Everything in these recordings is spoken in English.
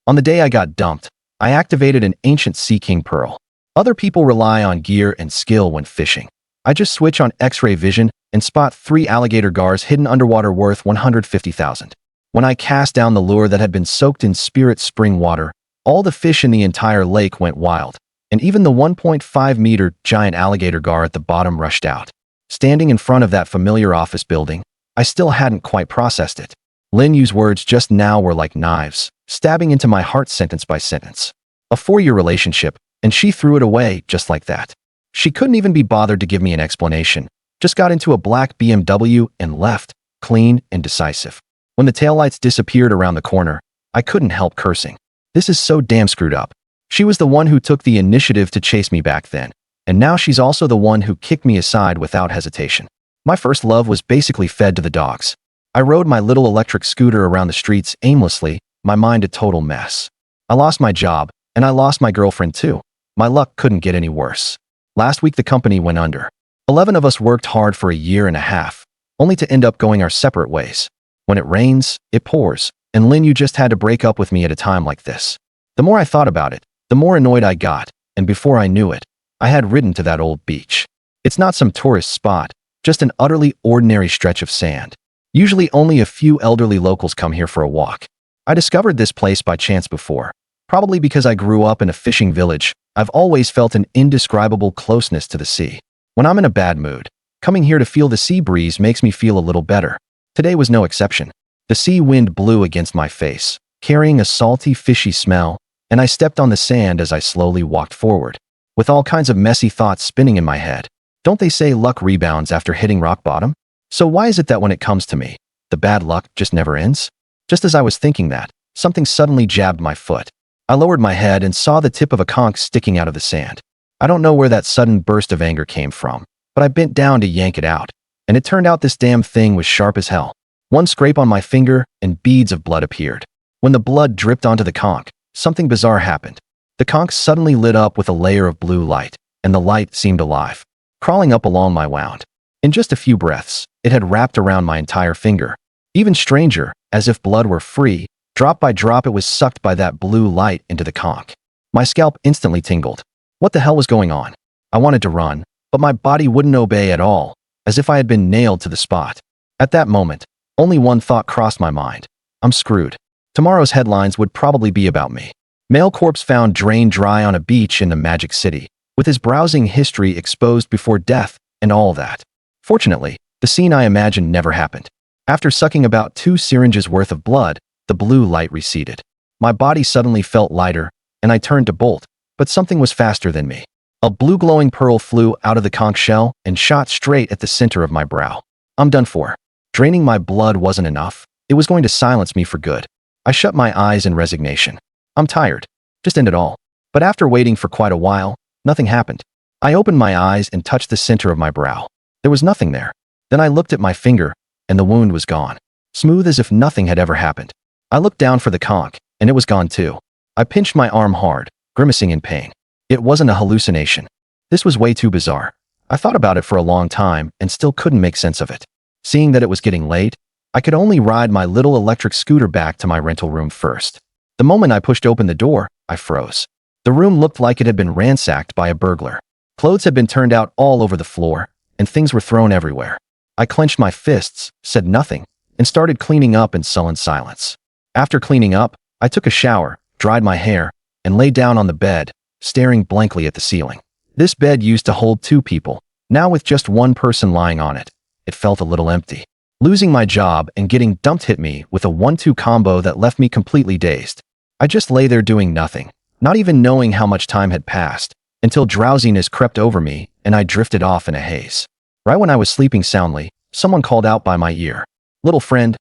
On the day I got dumped, I activated an ancient Sea King pearl. Other people rely on gear and skill when fishing. I just switch on X-ray vision and spot 3 alligator gars hidden underwater worth 150,000. When I cast down the lure that had been soaked in spirit spring water, all the fish in the entire lake went wild, and even the 1.5-meter giant alligator gar at the bottom rushed out. Standing in front of that familiar office building, I still hadn't quite processed it. Lin Yu's words just now were like knives, stabbing into my heart sentence by sentence. A 4-year relationship, and she threw it away just like that. She couldn't even be bothered to give me an explanation, just got into a black BMW and left, clean and decisive. When the taillights disappeared around the corner, I couldn't help cursing. This is so damn screwed up. She was the one who took the initiative to chase me back then, and now she's also the one who kicked me aside without hesitation. My first love was basically fed to the dogs. I rode my little electric scooter around the streets aimlessly, my mind a total mess. I lost my job, and I lost my girlfriend too. My luck couldn't get any worse. Last week the company went under. 11 of us worked hard for a year and a half, only to end up going our separate ways. When it rains, it pours, and Lin Yu just had to break up with me at a time like this. The more I thought about it, the more annoyed I got, and before I knew it, I had ridden to that old beach. It's not some tourist spot, just an utterly ordinary stretch of sand. Usually only a few elderly locals come here for a walk. I discovered this place by chance before. Probably because I grew up in a fishing village, I've always felt an indescribable closeness to the sea. When I'm in a bad mood, coming here to feel the sea breeze makes me feel a little better. Today was no exception. The sea wind blew against my face, carrying a salty, fishy smell, and I stepped on the sand as I slowly walked forward, with all kinds of messy thoughts spinning in my head. Don't they say luck rebounds after hitting rock bottom? So why is it that when it comes to me, the bad luck just never ends? Just as I was thinking that, something suddenly jabbed my foot. I lowered my head and saw the tip of a conch sticking out of the sand. I don't know where that sudden burst of anger came from, but I bent down to yank it out, and it turned out this damn thing was sharp as hell. One scrape on my finger, and beads of blood appeared. When the blood dripped onto the conch, something bizarre happened. The conch suddenly lit up with a layer of blue light, and the light seemed alive, crawling up along my wound. In just a few breaths, it had wrapped around my entire finger. Even stranger, as if blood were free, drop by drop it was sucked by that blue light into the conch. My scalp instantly tingled. What the hell was going on? I wanted to run, but my body wouldn't obey at all, as if I had been nailed to the spot. At that moment, only one thought crossed my mind. I'm screwed. Tomorrow's headlines would probably be about me. Male corpse found drained dry on a beach in the Magic City, with his browsing history exposed before death, and all that. Fortunately, the scene I imagined never happened. After sucking about 2 syringes worth of blood, the blue light receded. My body suddenly felt lighter, and I turned to bolt, but something was faster than me. A blue glowing pearl flew out of the conch shell and shot straight at the center of my brow. I'm done for. Draining my blood wasn't enough. It was going to silence me for good. I shut my eyes in resignation. I'm tired. Just end it all. But after waiting for quite a while, nothing happened. I opened my eyes and touched the center of my brow. There was nothing there. Then I looked at my finger, and the wound was gone. Smooth as if nothing had ever happened. I looked down for the conch, and it was gone too. I pinched my arm hard, grimacing in pain. It wasn't a hallucination. This was way too bizarre. I thought about it for a long time and still couldn't make sense of it. Seeing that it was getting late, I could only ride my little electric scooter back to my rental room first. The moment I pushed open the door, I froze. The room looked like it had been ransacked by a burglar. Clothes had been turned out all over the floor, and things were thrown everywhere. I clenched my fists, said nothing, and started cleaning up in sullen silence. After cleaning up, I took a shower, dried my hair, and lay down on the bed, staring blankly at the ceiling. This bed used to hold 2 people. Now with just one person lying on it, it felt a little empty. Losing my job and getting dumped hit me with a 1-2 combo that left me completely dazed. I just lay there doing nothing, not even knowing how much time had passed, until drowsiness crept over me and I drifted off in a haze. Right when I was sleeping soundly, someone called out by my ear. Little friend,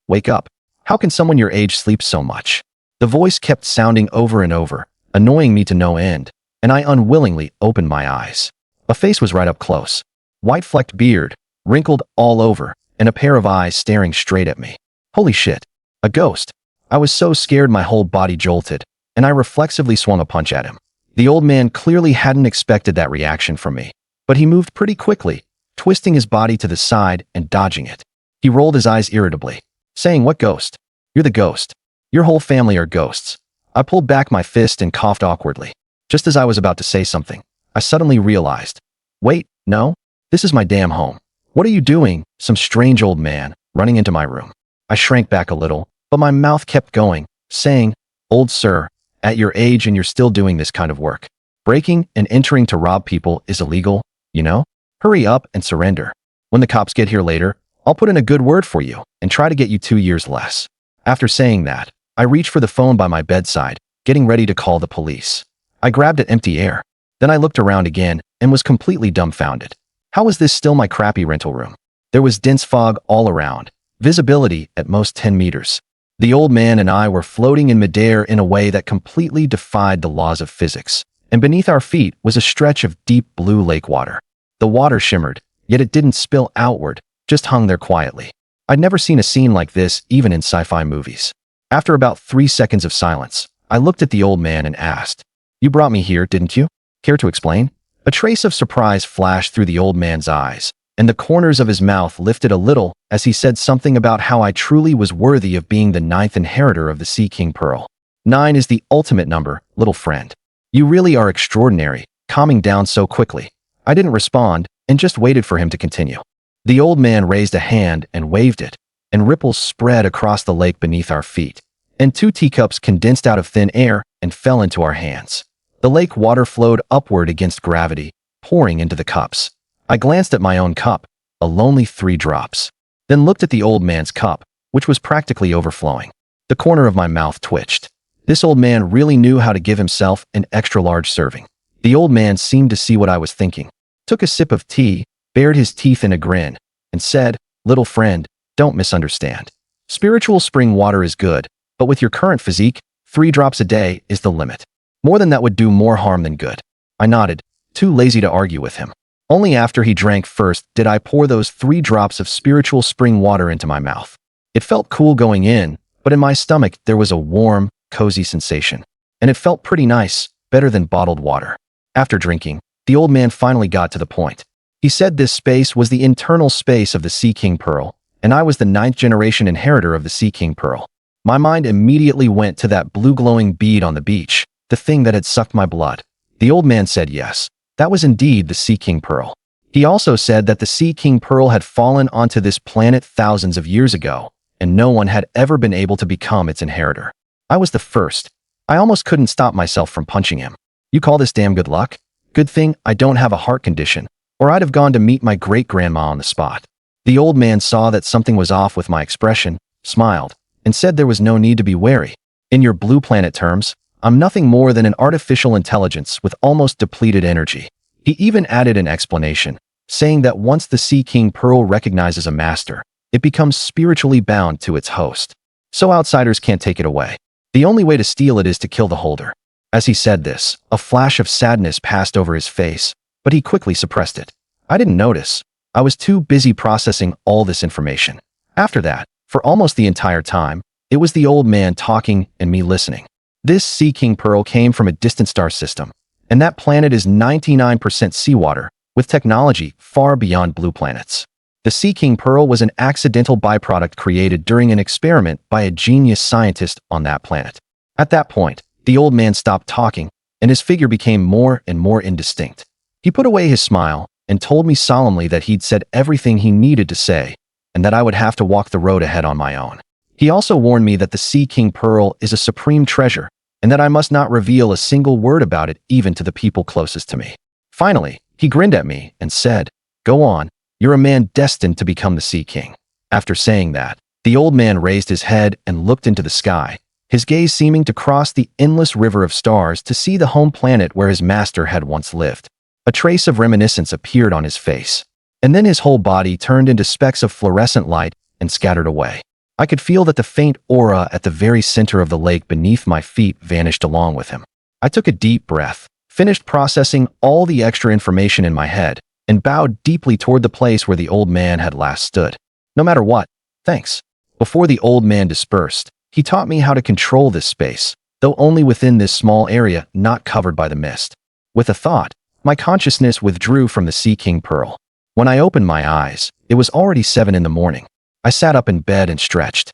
wake up. How can someone your age sleep so much?" The voice kept sounding over and over, annoying me to no end, and I unwillingly opened my eyes. A face was right up close. White-flecked beard, wrinkled all over, and a pair of eyes staring straight at me. Holy shit. A ghost. I was so scared my whole body jolted, and I reflexively swung a punch at him. The old man clearly hadn't expected that reaction from me, but he moved pretty quickly, twisting his body to the side and dodging it. He rolled his eyes irritably, saying, "What ghost? You're the ghost. Your whole family are ghosts. I pulled back my fist and coughed awkwardly. Just as I was about to say something, I suddenly realized, wait, no, this is my damn home. What are you doing, some strange old man, running into my room? I shrank back a little, but my mouth kept going, saying, old sir, at your age and you're still doing this kind of work. Breaking and entering to rob people is illegal, you know? Hurry up and surrender. When the cops get here later, I'll put in a good word for you and try to get you 2 years less. After saying that, I reached for the phone by my bedside, getting ready to call the police. I grabbed at empty air. Then I looked around again and was completely dumbfounded. How was this still my crappy rental room? There was dense fog all around, visibility at most 10 meters. The old man and I were floating in midair in a way that completely defied the laws of physics, and beneath our feet was a stretch of deep blue lake water. The water shimmered, yet it didn't spill outward, just hung there quietly. I'd never seen a scene like this even in sci-fi movies. After about 3 seconds of silence, I looked at the old man and asked, "You brought me here, didn't you? Care to explain?" A trace of surprise flashed through the old man's eyes, and the corners of his mouth lifted a little as he said something about how I truly was worthy of being the 9th inheritor of the Sea King Pearl. 9 is the ultimate number, little friend. You really are extraordinary, calming down so quickly. I didn't respond and just waited for him to continue. The old man raised a hand and waved it, and ripples spread across the lake beneath our feet, and 2 teacups condensed out of thin air and fell into our hands. The lake water flowed upward against gravity, pouring into the cups. I glanced at my own cup, a lonely 3 drops, then looked at the old man's cup, which was practically overflowing. The corner of my mouth twitched. This old man really knew how to give himself an extra-large serving. The old man seemed to see what I was thinking, took a sip of tea, bared his teeth in a grin, and said, "Little friend, don't misunderstand. Spiritual spring water is good, but with your current physique, 3 drops a day is the limit. More than that would do more harm than good." I nodded, too lazy to argue with him. Only after he drank first did I pour those 3 drops of spiritual spring water into my mouth. It felt cool going in, but in my stomach there was a warm, cozy sensation. And it felt pretty nice, better than bottled water. After drinking, the old man finally got to the point. He said this space was the internal space of the Sea King Pearl, and I was the 9th generation inheritor of the Sea King Pearl. My mind immediately went to that blue glowing bead on the beach, the thing that had sucked my blood. The old man said yes, that was indeed the Sea King Pearl. He also said that the Sea King Pearl had fallen onto this planet thousands of years ago, and no one had ever been able to become its inheritor. I was the first. I almost couldn't stop myself from punching him. You call this damn good luck? Good thing I don't have a heart condition, or I'd have gone to meet my great-grandma on the spot. The old man saw that something was off with my expression, smiled, and said there was no need to be wary. In your blue planet terms, I'm nothing more than an artificial intelligence with almost depleted energy. He even added an explanation, saying that once the Sea King Pearl recognizes a master, it becomes spiritually bound to its host. So outsiders can't take it away. The only way to steal it is to kill the holder. As he said this, a flash of sadness passed over his face, but he quickly suppressed it. I didn't notice. I was too busy processing all this information. After that, for almost the entire time, it was the old man talking and me listening. This Sea King Pearl came from a distant star system, and that planet is 99% seawater, with technology far beyond blue planets. The Sea King Pearl was an accidental byproduct created during an experiment by a genius scientist on that planet. At that point, the old man stopped talking, and his figure became more and more indistinct. He put away his smile and told me solemnly that he'd said everything he needed to say, and that I would have to walk the road ahead on my own. He also warned me that the Sea King Pearl is a supreme treasure, and that I must not reveal a single word about it even to the people closest to me. Finally, he grinned at me and said, "Go on, you're a man destined to become the Sea King." After saying that, the old man raised his head and looked into the sky, his gaze seeming to cross the endless river of stars to see the home planet where his master had once lived. A trace of reminiscence appeared on his face, and then his whole body turned into specks of fluorescent light and scattered away. I could feel that the faint aura at the very center of the lake beneath my feet vanished along with him. I took a deep breath, finished processing all the extra information in my head, and bowed deeply toward the place where the old man had last stood. "No matter what, thanks." Before the old man dispersed, he taught me how to control this space, though only within this small area not covered by the mist. With a thought, my consciousness withdrew from the Sea King Pearl. When I opened my eyes, it was already 7 in the morning. I sat up in bed and stretched.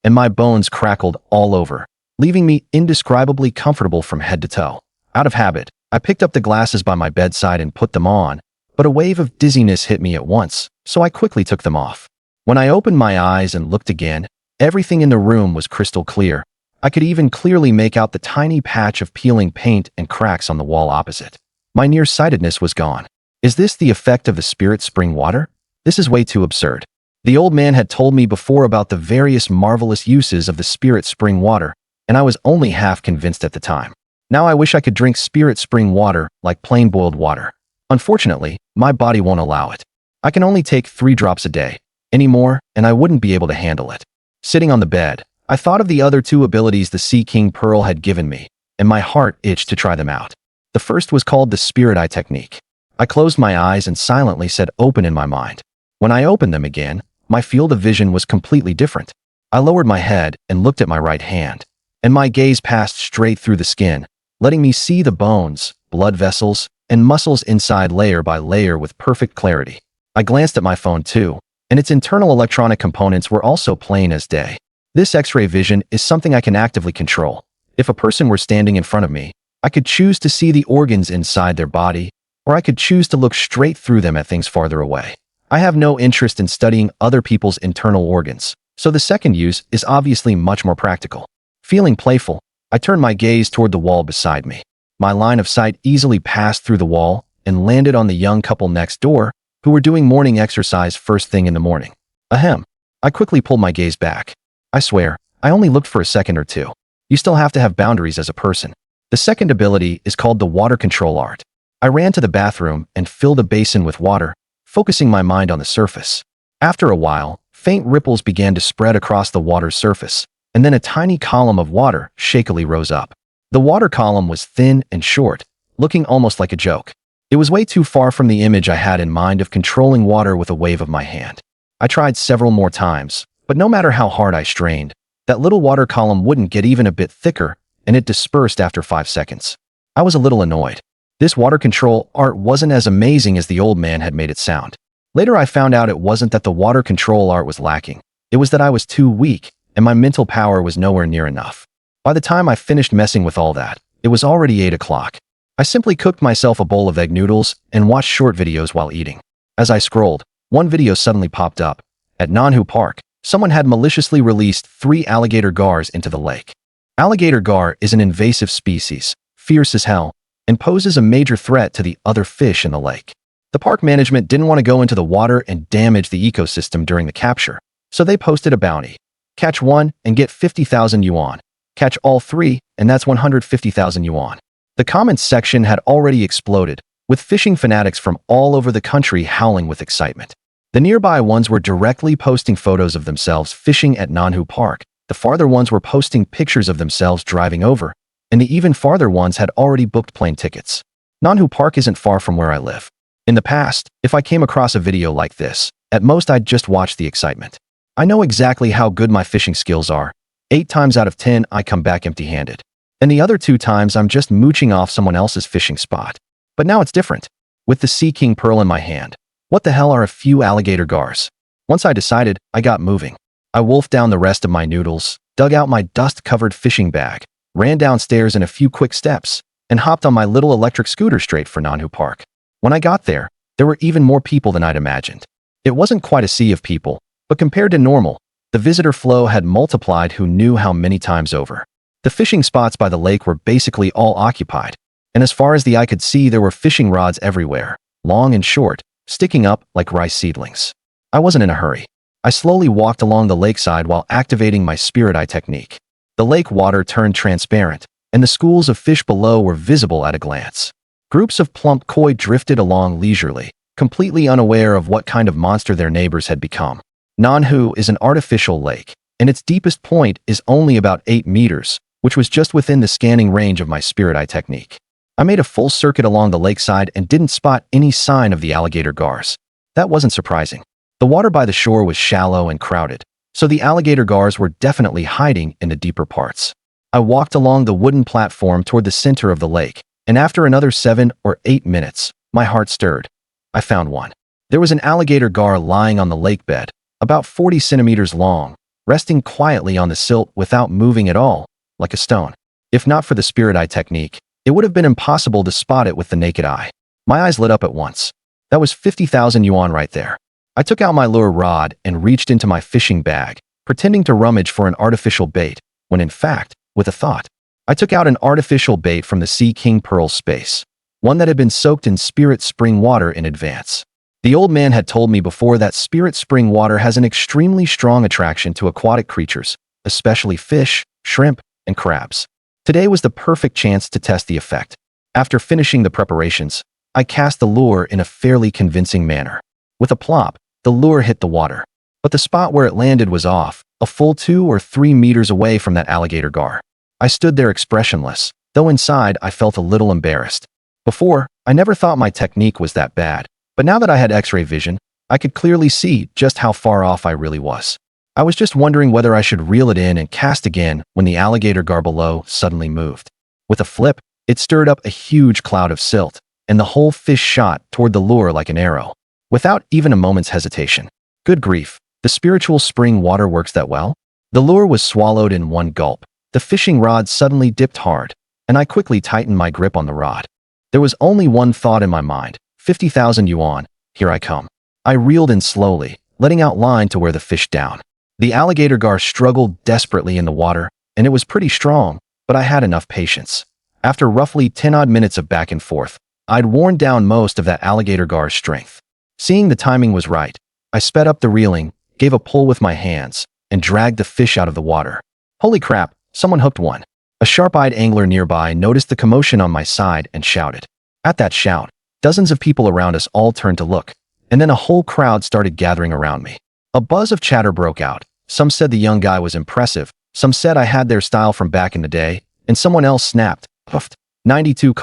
and my bones crackled all over, leaving me indescribably comfortable from head to toe. Out of habit, I picked up the glasses by my bedside and put them on, but a wave of dizziness hit me at once, so I quickly took them off. When I opened my eyes and looked again, everything in the room was crystal clear. I could even clearly make out the tiny patch of peeling paint and cracks on the wall opposite. My nearsightedness was gone. Is this the effect of the spirit spring water? This is way too absurd. The old man had told me before about the various marvelous uses of the spirit spring water, and I was only half convinced at the time. Now I wish I could drink spirit spring water like plain boiled water. Unfortunately, my body won't allow it. I can only take 3 drops a day. Any more, and I wouldn't be able to handle it. Sitting on the bed, I thought of the other 2 abilities the Sea King Pearl had given me, and my heart itched to try them out. The first was called the Spirit Eye Technique. I closed my eyes and silently said open in my mind. When I opened them again, my field of vision was completely different. I lowered my head and looked at my right hand, and my gaze passed straight through the skin, letting me see the bones, blood vessels, and muscles inside layer by layer with perfect clarity. I glanced at my phone too, and its internal electronic components were also plain as day. This X-ray vision is something I can actively control. If a person were standing in front of me, I could choose to see the organs inside their body, or I could choose to look straight through them at things farther away. I have no interest in studying other people's internal organs, so the second use is obviously much more practical. Feeling playful, I turned my gaze toward the wall beside me. My line of sight easily passed through the wall and landed on the young couple next door, who were doing morning exercise first thing in the morning. Ahem. I quickly pulled my gaze back. I swear, I only looked for a second or two. You still have to have boundaries as a person. The second ability is called the water control art. I ran to the bathroom and filled a basin with water, focusing my mind on the surface. After a while, faint ripples began to spread across the water's surface, and then a tiny column of water shakily rose up. The water column was thin and short, looking almost like a joke. It was way too far from the image I had in mind of controlling water with a wave of my hand. I tried several more times, but no matter how hard I strained, that little water column wouldn't get even a bit thicker, and it dispersed after 5 seconds. I was a little annoyed. This water control art wasn't as amazing as the old man had made it sound. Later I found out it wasn't that the water control art was lacking. It was that I was too weak, and my mental power was nowhere near enough. By the time I finished messing with all that, it was already 8 o'clock. I simply cooked myself a bowl of egg noodles and watched short videos while eating. As I scrolled, one video suddenly popped up. At Nanhu Park, someone had maliciously released 3 alligator gars into the lake. Alligator gar is an invasive species, fierce as hell, and poses a major threat to the other fish in the lake. The park management didn't want to go into the water and damage the ecosystem during the capture, so they posted a bounty. Catch 1 and get 50,000 yuan. Catch all 3, and that's 150,000 yuan. The comments section had already exploded, with fishing fanatics from all over the country howling with excitement. The nearby ones were directly posting photos of themselves fishing at Nanhu Park. The farther ones were posting pictures of themselves driving over, and the even farther ones had already booked plane tickets. Nanhu Park isn't far from where I live. In the past, if I came across a video like this, at most I'd just watch the excitement. I know exactly how good my fishing skills are. 8 times out of 10, I come back empty-handed. And the other 2 times, I'm just mooching off someone else's fishing spot. But now it's different. With the Sea King Pearl in my hand, what the hell are a few alligator gars? Once I decided, I got moving. I wolfed down the rest of my noodles, dug out my dust-covered fishing bag, ran downstairs in a few quick steps, and hopped on my little electric scooter straight for Nanhu Park. When I got there, there were even more people than I'd imagined. It wasn't quite a sea of people, but compared to normal, the visitor flow had multiplied who knew how many times over. The fishing spots by the lake were basically all occupied, and as far as the eye could see, there were fishing rods everywhere, long and short, sticking up like rice seedlings. I wasn't in a hurry. I slowly walked along the lakeside while activating my spirit eye technique. The lake water turned transparent, and the schools of fish below were visible at a glance. Groups of plump koi drifted along leisurely, completely unaware of what kind of monster their neighbors had become. Nanhu is an artificial lake, and its deepest point is only about 8 meters, which was just within the scanning range of my spirit eye technique. I made a full circuit along the lakeside and didn't spot any sign of the alligator gars. That wasn't surprising. The water by the shore was shallow and crowded, so the alligator gars were definitely hiding in the deeper parts. I walked along the wooden platform toward the center of the lake, and after another 7 or 8 minutes, my heart stirred. I found one. There was an alligator gar lying on the lake bed, about 40 centimeters long, resting quietly on the silt without moving at all, like a stone. If not for the spirit eye technique, it would have been impossible to spot it with the naked eye. My eyes lit up at once. That was 50,000 yuan right there. I took out my lure rod and reached into my fishing bag, pretending to rummage for an artificial bait, when in fact, with a thought, I took out an artificial bait from the Sea King Pearl's space, one that had been soaked in spirit spring water in advance. The old man had told me before that spirit spring water has an extremely strong attraction to aquatic creatures, especially fish, shrimp, and crabs. Today was the perfect chance to test the effect. After finishing the preparations, I cast the lure in a fairly convincing manner. With a plop, the lure hit the water. But the spot where it landed was off, a full 2 or 3 meters away from that alligator gar. I stood there expressionless, though inside I felt a little embarrassed. Before, I never thought my technique was that bad. But now that I had X-ray vision, I could clearly see just how far off I really was. I was just wondering whether I should reel it in and cast again when the alligator gar below suddenly moved. With a flip, it stirred up a huge cloud of silt, and the whole fish shot toward the lure like an arrow, without even a moment's hesitation. Good grief, the spiritual spring water works that well? The lure was swallowed in one gulp. The fishing rod suddenly dipped hard, and I quickly tightened my grip on the rod. There was only one thought in my mind. 50,000 yuan, here I come. I reeled in slowly, letting out line to wear the fish down. The alligator gar struggled desperately in the water, and it was pretty strong, but I had enough patience. After roughly 10-odd minutes of back and forth, I'd worn down most of that alligator gar's strength. Seeing the timing was right, I sped up the reeling, gave a pull with my hands, and dragged the fish out of the water. Holy crap, someone hooked one. A sharp-eyed angler nearby noticed the commotion on my side and shouted. At that shout, dozens of people around us all turned to look, and then a whole crowd started gathering around me. A buzz of chatter broke out. Some said the young guy was impressive, some said I had their style from back in the day, and someone else snapped, puffed, 92 :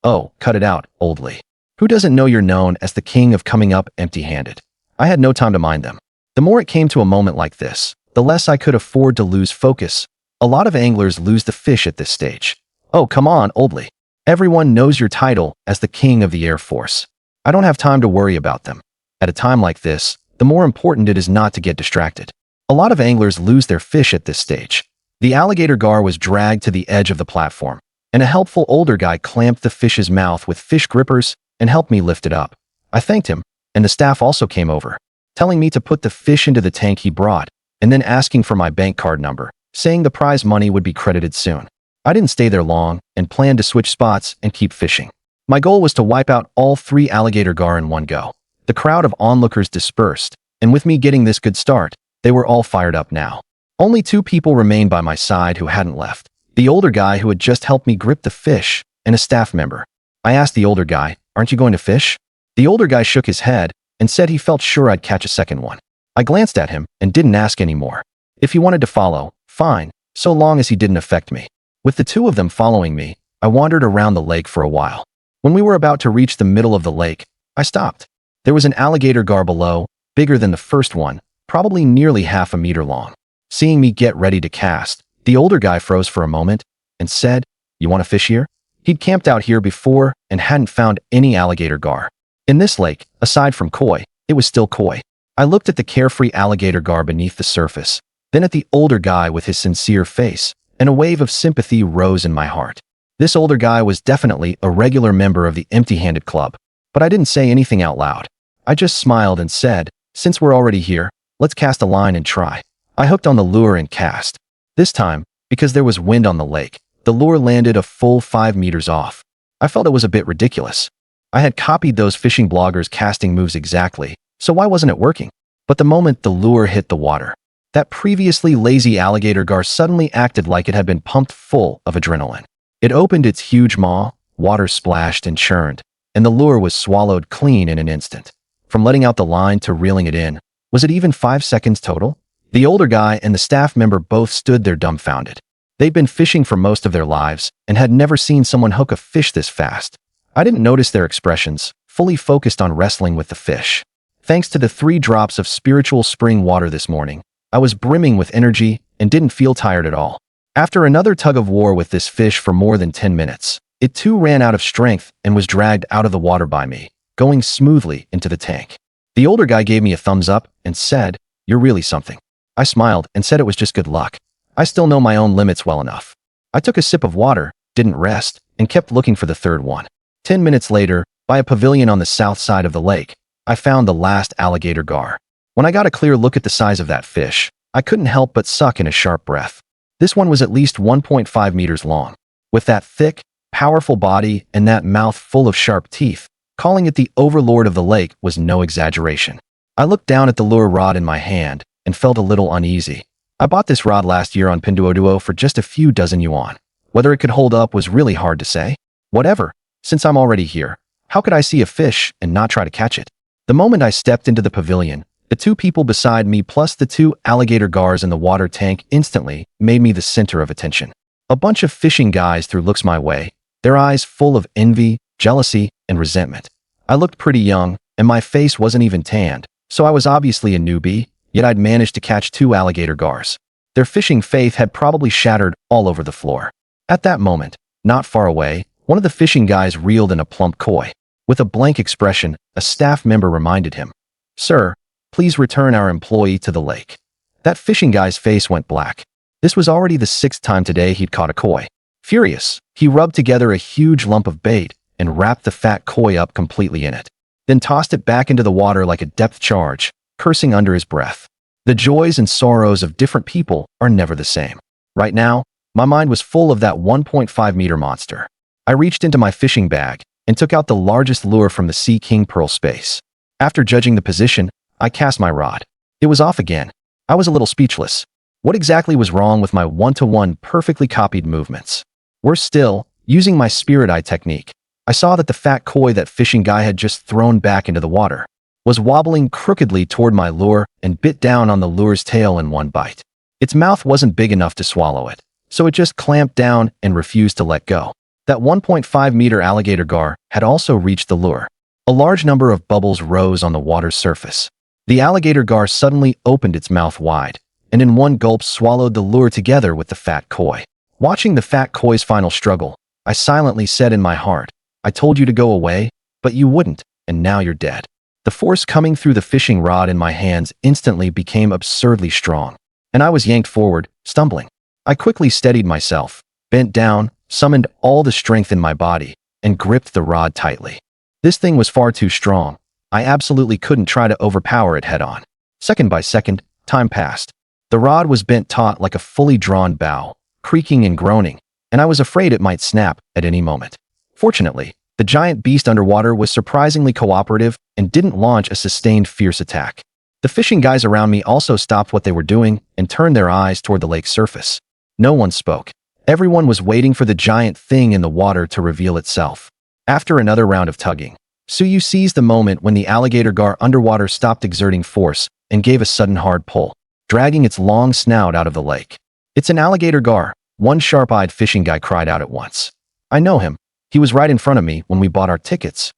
"Oh, cut it out, oldly. Who doesn't know you're known as the king of coming up empty-handed?" I had no time to mind them. The more it came to a moment like this, the less I could afford to lose focus. A lot of anglers lose the fish at this stage. Oh, come on, oldly. Everyone knows your title as the king of the Air Force. I don't have time to worry about them. At a time like this, the more important it is not to get distracted. A lot of anglers lose their fish at this stage. The alligator gar was dragged to the edge of the platform, and a helpful older guy clamped the fish's mouth with fish grippers and helped me lift it up. I thanked him, and the staff also came over, telling me to put the fish into the tank he brought, and then asking for my bank card number, saying the prize money would be credited soon. I didn't stay there long and planned to switch spots and keep fishing. My goal was to wipe out all 3 alligator gar in one go. The crowd of onlookers dispersed, and with me getting this good start, they were all fired up now. Only 2 people remained by my side who hadn't left. The older guy who had just helped me grip the fish, and a staff member. I asked the older guy, "Aren't you going to fish?" The older guy shook his head and said he felt sure I'd catch a second one. I glanced at him and didn't ask any more. If he wanted to follow, fine, so long as he didn't affect me. With the 2 of them following me, I wandered around the lake for a while. When we were about to reach the middle of the lake, I stopped. There was an alligator gar below, bigger than the first one, probably nearly half a meter long. Seeing me get ready to cast, the older guy froze for a moment and said, "You want to fish here?" He'd camped out here before and hadn't found any alligator gar. In this lake, aside from koi, it was still koi. I looked at the carefree alligator gar beneath the surface, then at the older guy with his sincere face, and a wave of sympathy rose in my heart. This older guy was definitely a regular member of the empty-handed club, but I didn't say anything out loud. I just smiled and said, "Since we're already here, let's cast a line and try." I hooked on the lure and cast. This time, because there was wind on the lake, the lure landed a full 5 meters off. I felt it was a bit ridiculous. I had copied those fishing bloggers' casting moves exactly, so why wasn't it working? But the moment the lure hit the water, that previously lazy alligator gar suddenly acted like it had been pumped full of adrenaline. It opened its huge maw, water splashed and churned, and the lure was swallowed clean in an instant. From letting out the line to reeling it in, was it even 5 seconds total? The older guy and the staff member both stood there dumbfounded. They'd been fishing for most of their lives and had never seen someone hook a fish this fast. I didn't notice their expressions, fully focused on wrestling with the fish. Thanks to the 3 drops of spiritual spring water this morning, I was brimming with energy and didn't feel tired at all. After another tug of war with this fish for more than 10 minutes, it too ran out of strength and was dragged out of the water by me, going smoothly into the tank. The older guy gave me a thumbs up and said, "You're really something." I smiled and said it was just good luck. I still know my own limits well enough. I took a sip of water, didn't rest, and kept looking for the third one. 10 minutes later, by a pavilion on the south side of the lake, I found the last alligator gar. When I got a clear look at the size of that fish, I couldn't help but suck in a sharp breath. This one was at least 1.5 meters long. With that thick, powerful body and that mouth full of sharp teeth, calling it the overlord of the lake was no exaggeration. I looked down at the lure rod in my hand and felt a little uneasy. I bought this rod last year on Pinduoduo for just a few dozen yuan. Whether it could hold up was really hard to say. Whatever, since I'm already here, how could I see a fish and not try to catch it? The moment I stepped into the pavilion, the two people beside me plus the two alligator gars in the water tank instantly made me the center of attention. A bunch of fishing guys threw looks my way, their eyes full of envy, jealousy, and resentment. I looked pretty young, and my face wasn't even tanned, so I was obviously a newbie, yet I'd managed to catch two alligator gars. Their fishing faith had probably shattered all over the floor. At that moment, not far away, one of the fishing guys reeled in a plump koi. With a blank expression, a staff member reminded him, "Sir, please return our employee to the lake." That fishing guy's face went black. This was already the 6th time today he'd caught a koi. Furious, he rubbed together a huge lump of bait and wrapped the fat koi up completely in it. Then tossed it back into the water like a depth charge, cursing under his breath. The joys and sorrows of different people are never the same. Right now, my mind was full of that 1.5-meter monster. I reached into my fishing bag and took out the largest lure from the Sea King Pearl space. After judging the position, I cast my rod. It was off again. I was a little speechless. What exactly was wrong with my one-to-one perfectly copied movements? Worse still, using my spirit eye technique, I saw that the fat koi that fishing guy had just thrown back into the water was wobbling crookedly toward my lure and bit down on the lure's tail in one bite. Its mouth wasn't big enough to swallow it, so it just clamped down and refused to let go. That 1.5-meter alligator gar had also reached the lure. A large number of bubbles rose on the water's surface. The alligator gar suddenly opened its mouth wide, and in one gulp swallowed the lure together with the fat koi. Watching the fat koi's final struggle, I silently said in my heart, "I told you to go away, but you wouldn't, and now you're dead." The force coming through the fishing rod in my hands instantly became absurdly strong, and I was yanked forward, stumbling. I quickly steadied myself, bent down, summoned all the strength in my body, and gripped the rod tightly. This thing was far too strong. I absolutely couldn't try to overpower it head-on. Second by second, time passed. The rod was bent taut like a fully drawn bow, creaking and groaning, and I was afraid it might snap at any moment. Fortunately, the giant beast underwater was surprisingly cooperative and didn't launch a sustained fierce attack. The fishing guys around me also stopped what they were doing and turned their eyes toward the lake's surface. No one spoke. Everyone was waiting for the giant thing in the water to reveal itself. After another round of tugging, Suyu seized the moment when the alligator gar underwater stopped exerting force and gave a sudden hard pull, dragging its long snout out of the lake. "It's an alligator gar," one sharp-eyed fishing guy cried out at once. "I know him. He was right in front of me when we bought our tickets.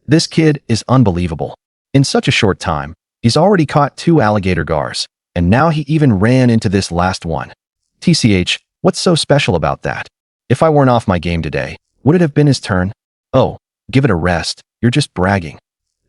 This kid is unbelievable. In such a short time, he's already caught 2 alligator gars, and now he even ran into this last one. TCH, what's so special about that? If I weren't off my game today, would it have been his turn? Oh, give it a rest, you're just bragging."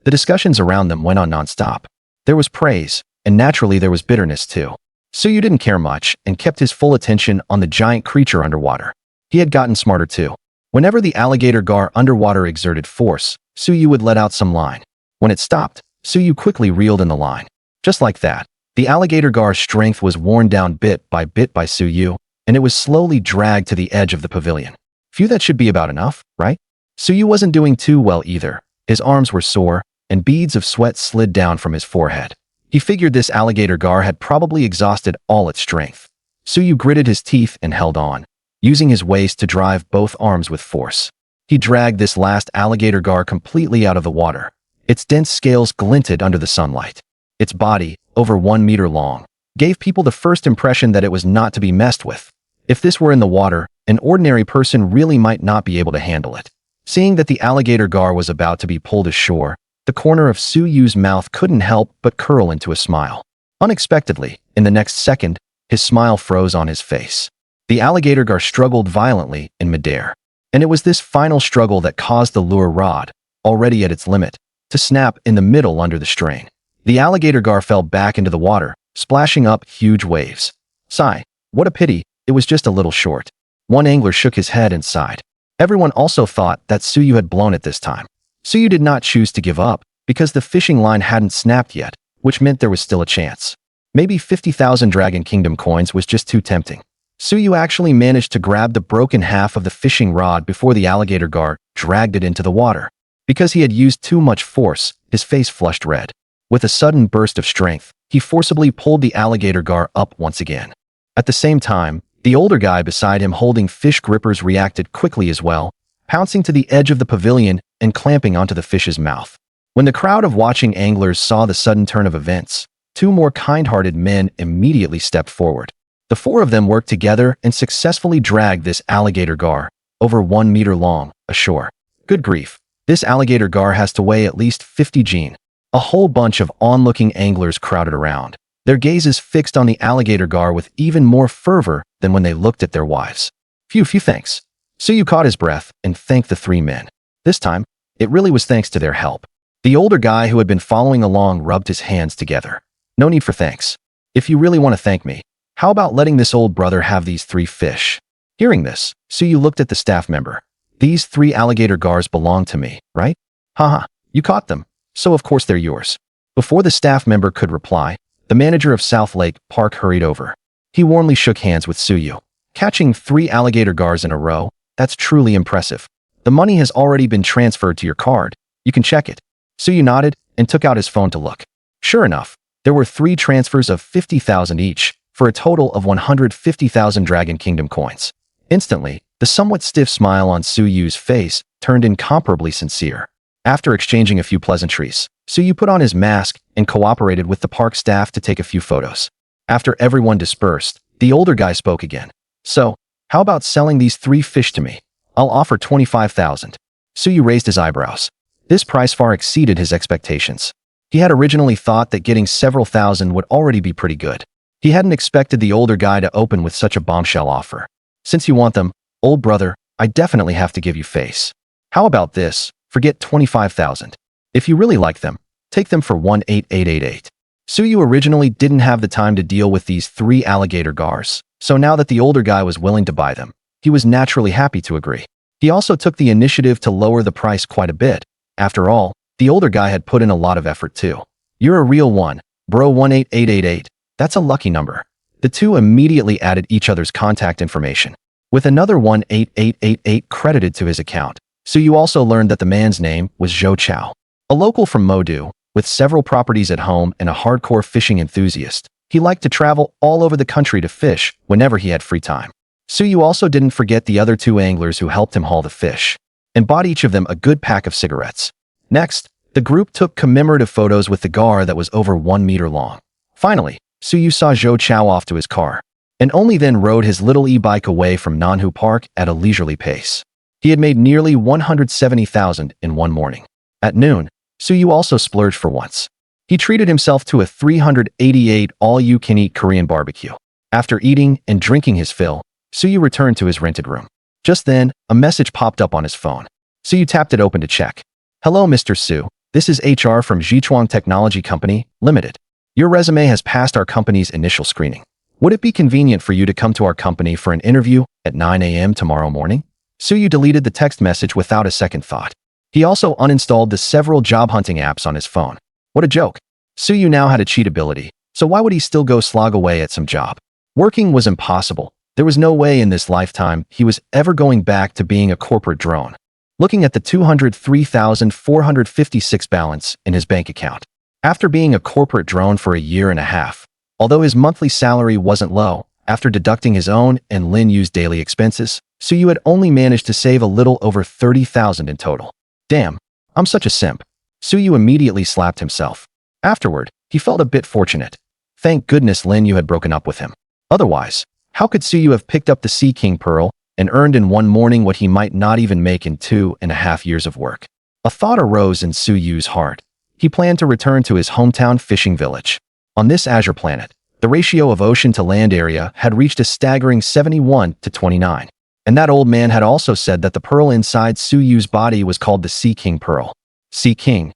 The discussions around them went on nonstop. There was praise, and naturally there was bitterness too. Suyu didn't care much and kept his full attention on the giant creature underwater. He had gotten smarter too. Whenever the alligator gar underwater exerted force, Suyu would let out some line. When it stopped, Suyu quickly reeled in the line. Just like that, the alligator gar's strength was worn down bit by Suyu, and it was slowly dragged to the edge of the pavilion. Phew, that should be about enough, right? Suyu wasn't doing too well either. His arms were sore, and beads of sweat slid down from his forehead. He figured this alligator gar had probably exhausted all its strength. Suyu gritted his teeth and held on, using his waist to drive both arms with force. He dragged this last alligator gar completely out of the water. Its dense scales glinted under the sunlight. Its body, over 1 meter long, gave people the first impression that it was not to be messed with. If this were in the water, an ordinary person really might not be able to handle it. Seeing that the alligator gar was about to be pulled ashore, the corner of Suyu's mouth couldn't help but curl into a smile. Unexpectedly, in the next second, his smile froze on his face. The alligator gar struggled violently in midair, and it was this final struggle that caused the lure rod, already at its limit, to snap in the middle under the strain. The alligator gar fell back into the water, splashing up huge waves. Sigh. What a pity, it was just a little short. One angler shook his head and sighed. Everyone also thought that Suyu had blown it this time. Suyu did not choose to give up, because the fishing line hadn't snapped yet, which meant there was still a chance. Maybe 50,000 Dragon Kingdom coins was just too tempting. Suyu actually managed to grab the broken half of the fishing rod before the alligator gar dragged it into the water. Because he had used too much force, his face flushed red. With a sudden burst of strength, he forcibly pulled the alligator gar up once again. At the same time, the older guy beside him holding fish grippers reacted quickly as well, pouncing to the edge of the pavilion and clamping onto the fish's mouth. When the crowd of watching anglers saw the sudden turn of events, two more kind-hearted men immediately stepped forward. The four of them worked together and successfully dragged this alligator gar, over 1 meter long, ashore. Good grief, this alligator gar has to weigh at least 50 gene. A whole bunch of onlooking anglers crowded around, their gazes fixed on the alligator gar with even more fervor than when they looked at their wives. Phew thanks. Suyu caught his breath and thanked the three men. This time, it really was thanks to their help. The older guy who had been following along rubbed his hands together. No need for thanks. If you really want to thank me, how about letting this old brother have these 3 fish? Hearing this, Suyu looked at the staff member. These 3 alligator gars belong to me, right? Haha, you caught them, so of course they're yours. Before the staff member could reply, the manager of South Lake Park hurried over. He warmly shook hands with Suyu. Catching 3 alligator gars in a row, that's truly impressive. The money has already been transferred to your card. You can check it. Suyu nodded and took out his phone to look. Sure enough, there were 3 transfers of 50,000 each, for a total of 150,000 Dragon Kingdom coins. Instantly, the somewhat stiff smile on Suyu's face turned incomparably sincere. After exchanging a few pleasantries, Suyu put on his mask and cooperated with the park staff to take a few photos. After everyone dispersed, the older guy spoke again. So, how about selling these 3 fish to me? I'll offer 25,000. Suyu raised his eyebrows. This price far exceeded his expectations. He had originally thought that getting several thousand would already be pretty good. He hadn't expected the older guy to open with such a bombshell offer. Since you want them, old brother, I definitely have to give you face. How about this? Forget 25,000. If you really like them, take them for 18888. Suyu originally didn't have the time to deal with these 3 alligator gars, so now that the older guy was willing to buy them, he was naturally happy to agree. He also took the initiative to lower the price quite a bit. After all, the older guy had put in a lot of effort too. You're a real one, bro 18888. That's a lucky number. The two immediately added each other's contact information. With another 18888 credited to his account, Suyu also learned that the man's name was Zhou Chao. A local from Modu, with several properties at home and a hardcore fishing enthusiast, he liked to travel all over the country to fish whenever he had free time. Suyu also didn't forget the other 2 anglers who helped him haul the fish, and bought each of them a good pack of cigarettes. Next, the group took commemorative photos with the gar that was over 1 meter long. Finally, Suyu saw Zhou Chao off to his car, and only then rode his little e-bike away from Nanhu Park at a leisurely pace. He had made nearly 170,000 in one morning. At noon, Suyu also splurged for once. He treated himself to a 388 all-you-can-eat Korean barbecue. After eating and drinking his fill, Suyu returned to his rented room. Just then, a message popped up on his phone. Suyu tapped it open to check. Hello, Mr. Su. This is HR from Jichuang Technology Company, Limited. Your resume has passed our company's initial screening. Would it be convenient for you to come to our company for an interview at 9 a.m. tomorrow morning? Suyu deleted the text message without a second thought. He also uninstalled the several job hunting apps on his phone. What a joke. Suyu now had a cheat ability, so why would he still go slog away at some job? Working was impossible. There was no way in this lifetime he was ever going back to being a corporate drone. Looking at the 203,456 balance in his bank account. After being a corporate drone for a year and a half, although his monthly salary wasn't low, after deducting his own and Lin Yu's daily expenses, Suyu had only managed to save a little over 30,000 in total. Damn, I'm such a simp. Suyu immediately slapped himself. Afterward, he felt a bit fortunate. Thank goodness Lin Yu had broken up with him. Otherwise, how could Suyu have picked up the Sea King Pearl and earned in one morning what he might not even make in 2.5 years of work? A thought arose in Suyu's heart. He planned to return to his hometown fishing village. On this azure planet, the ratio of ocean to land area had reached a staggering 71 to 29. And that old man had also said that the pearl inside Suyu's body was called the Sea King Pearl. Sea King,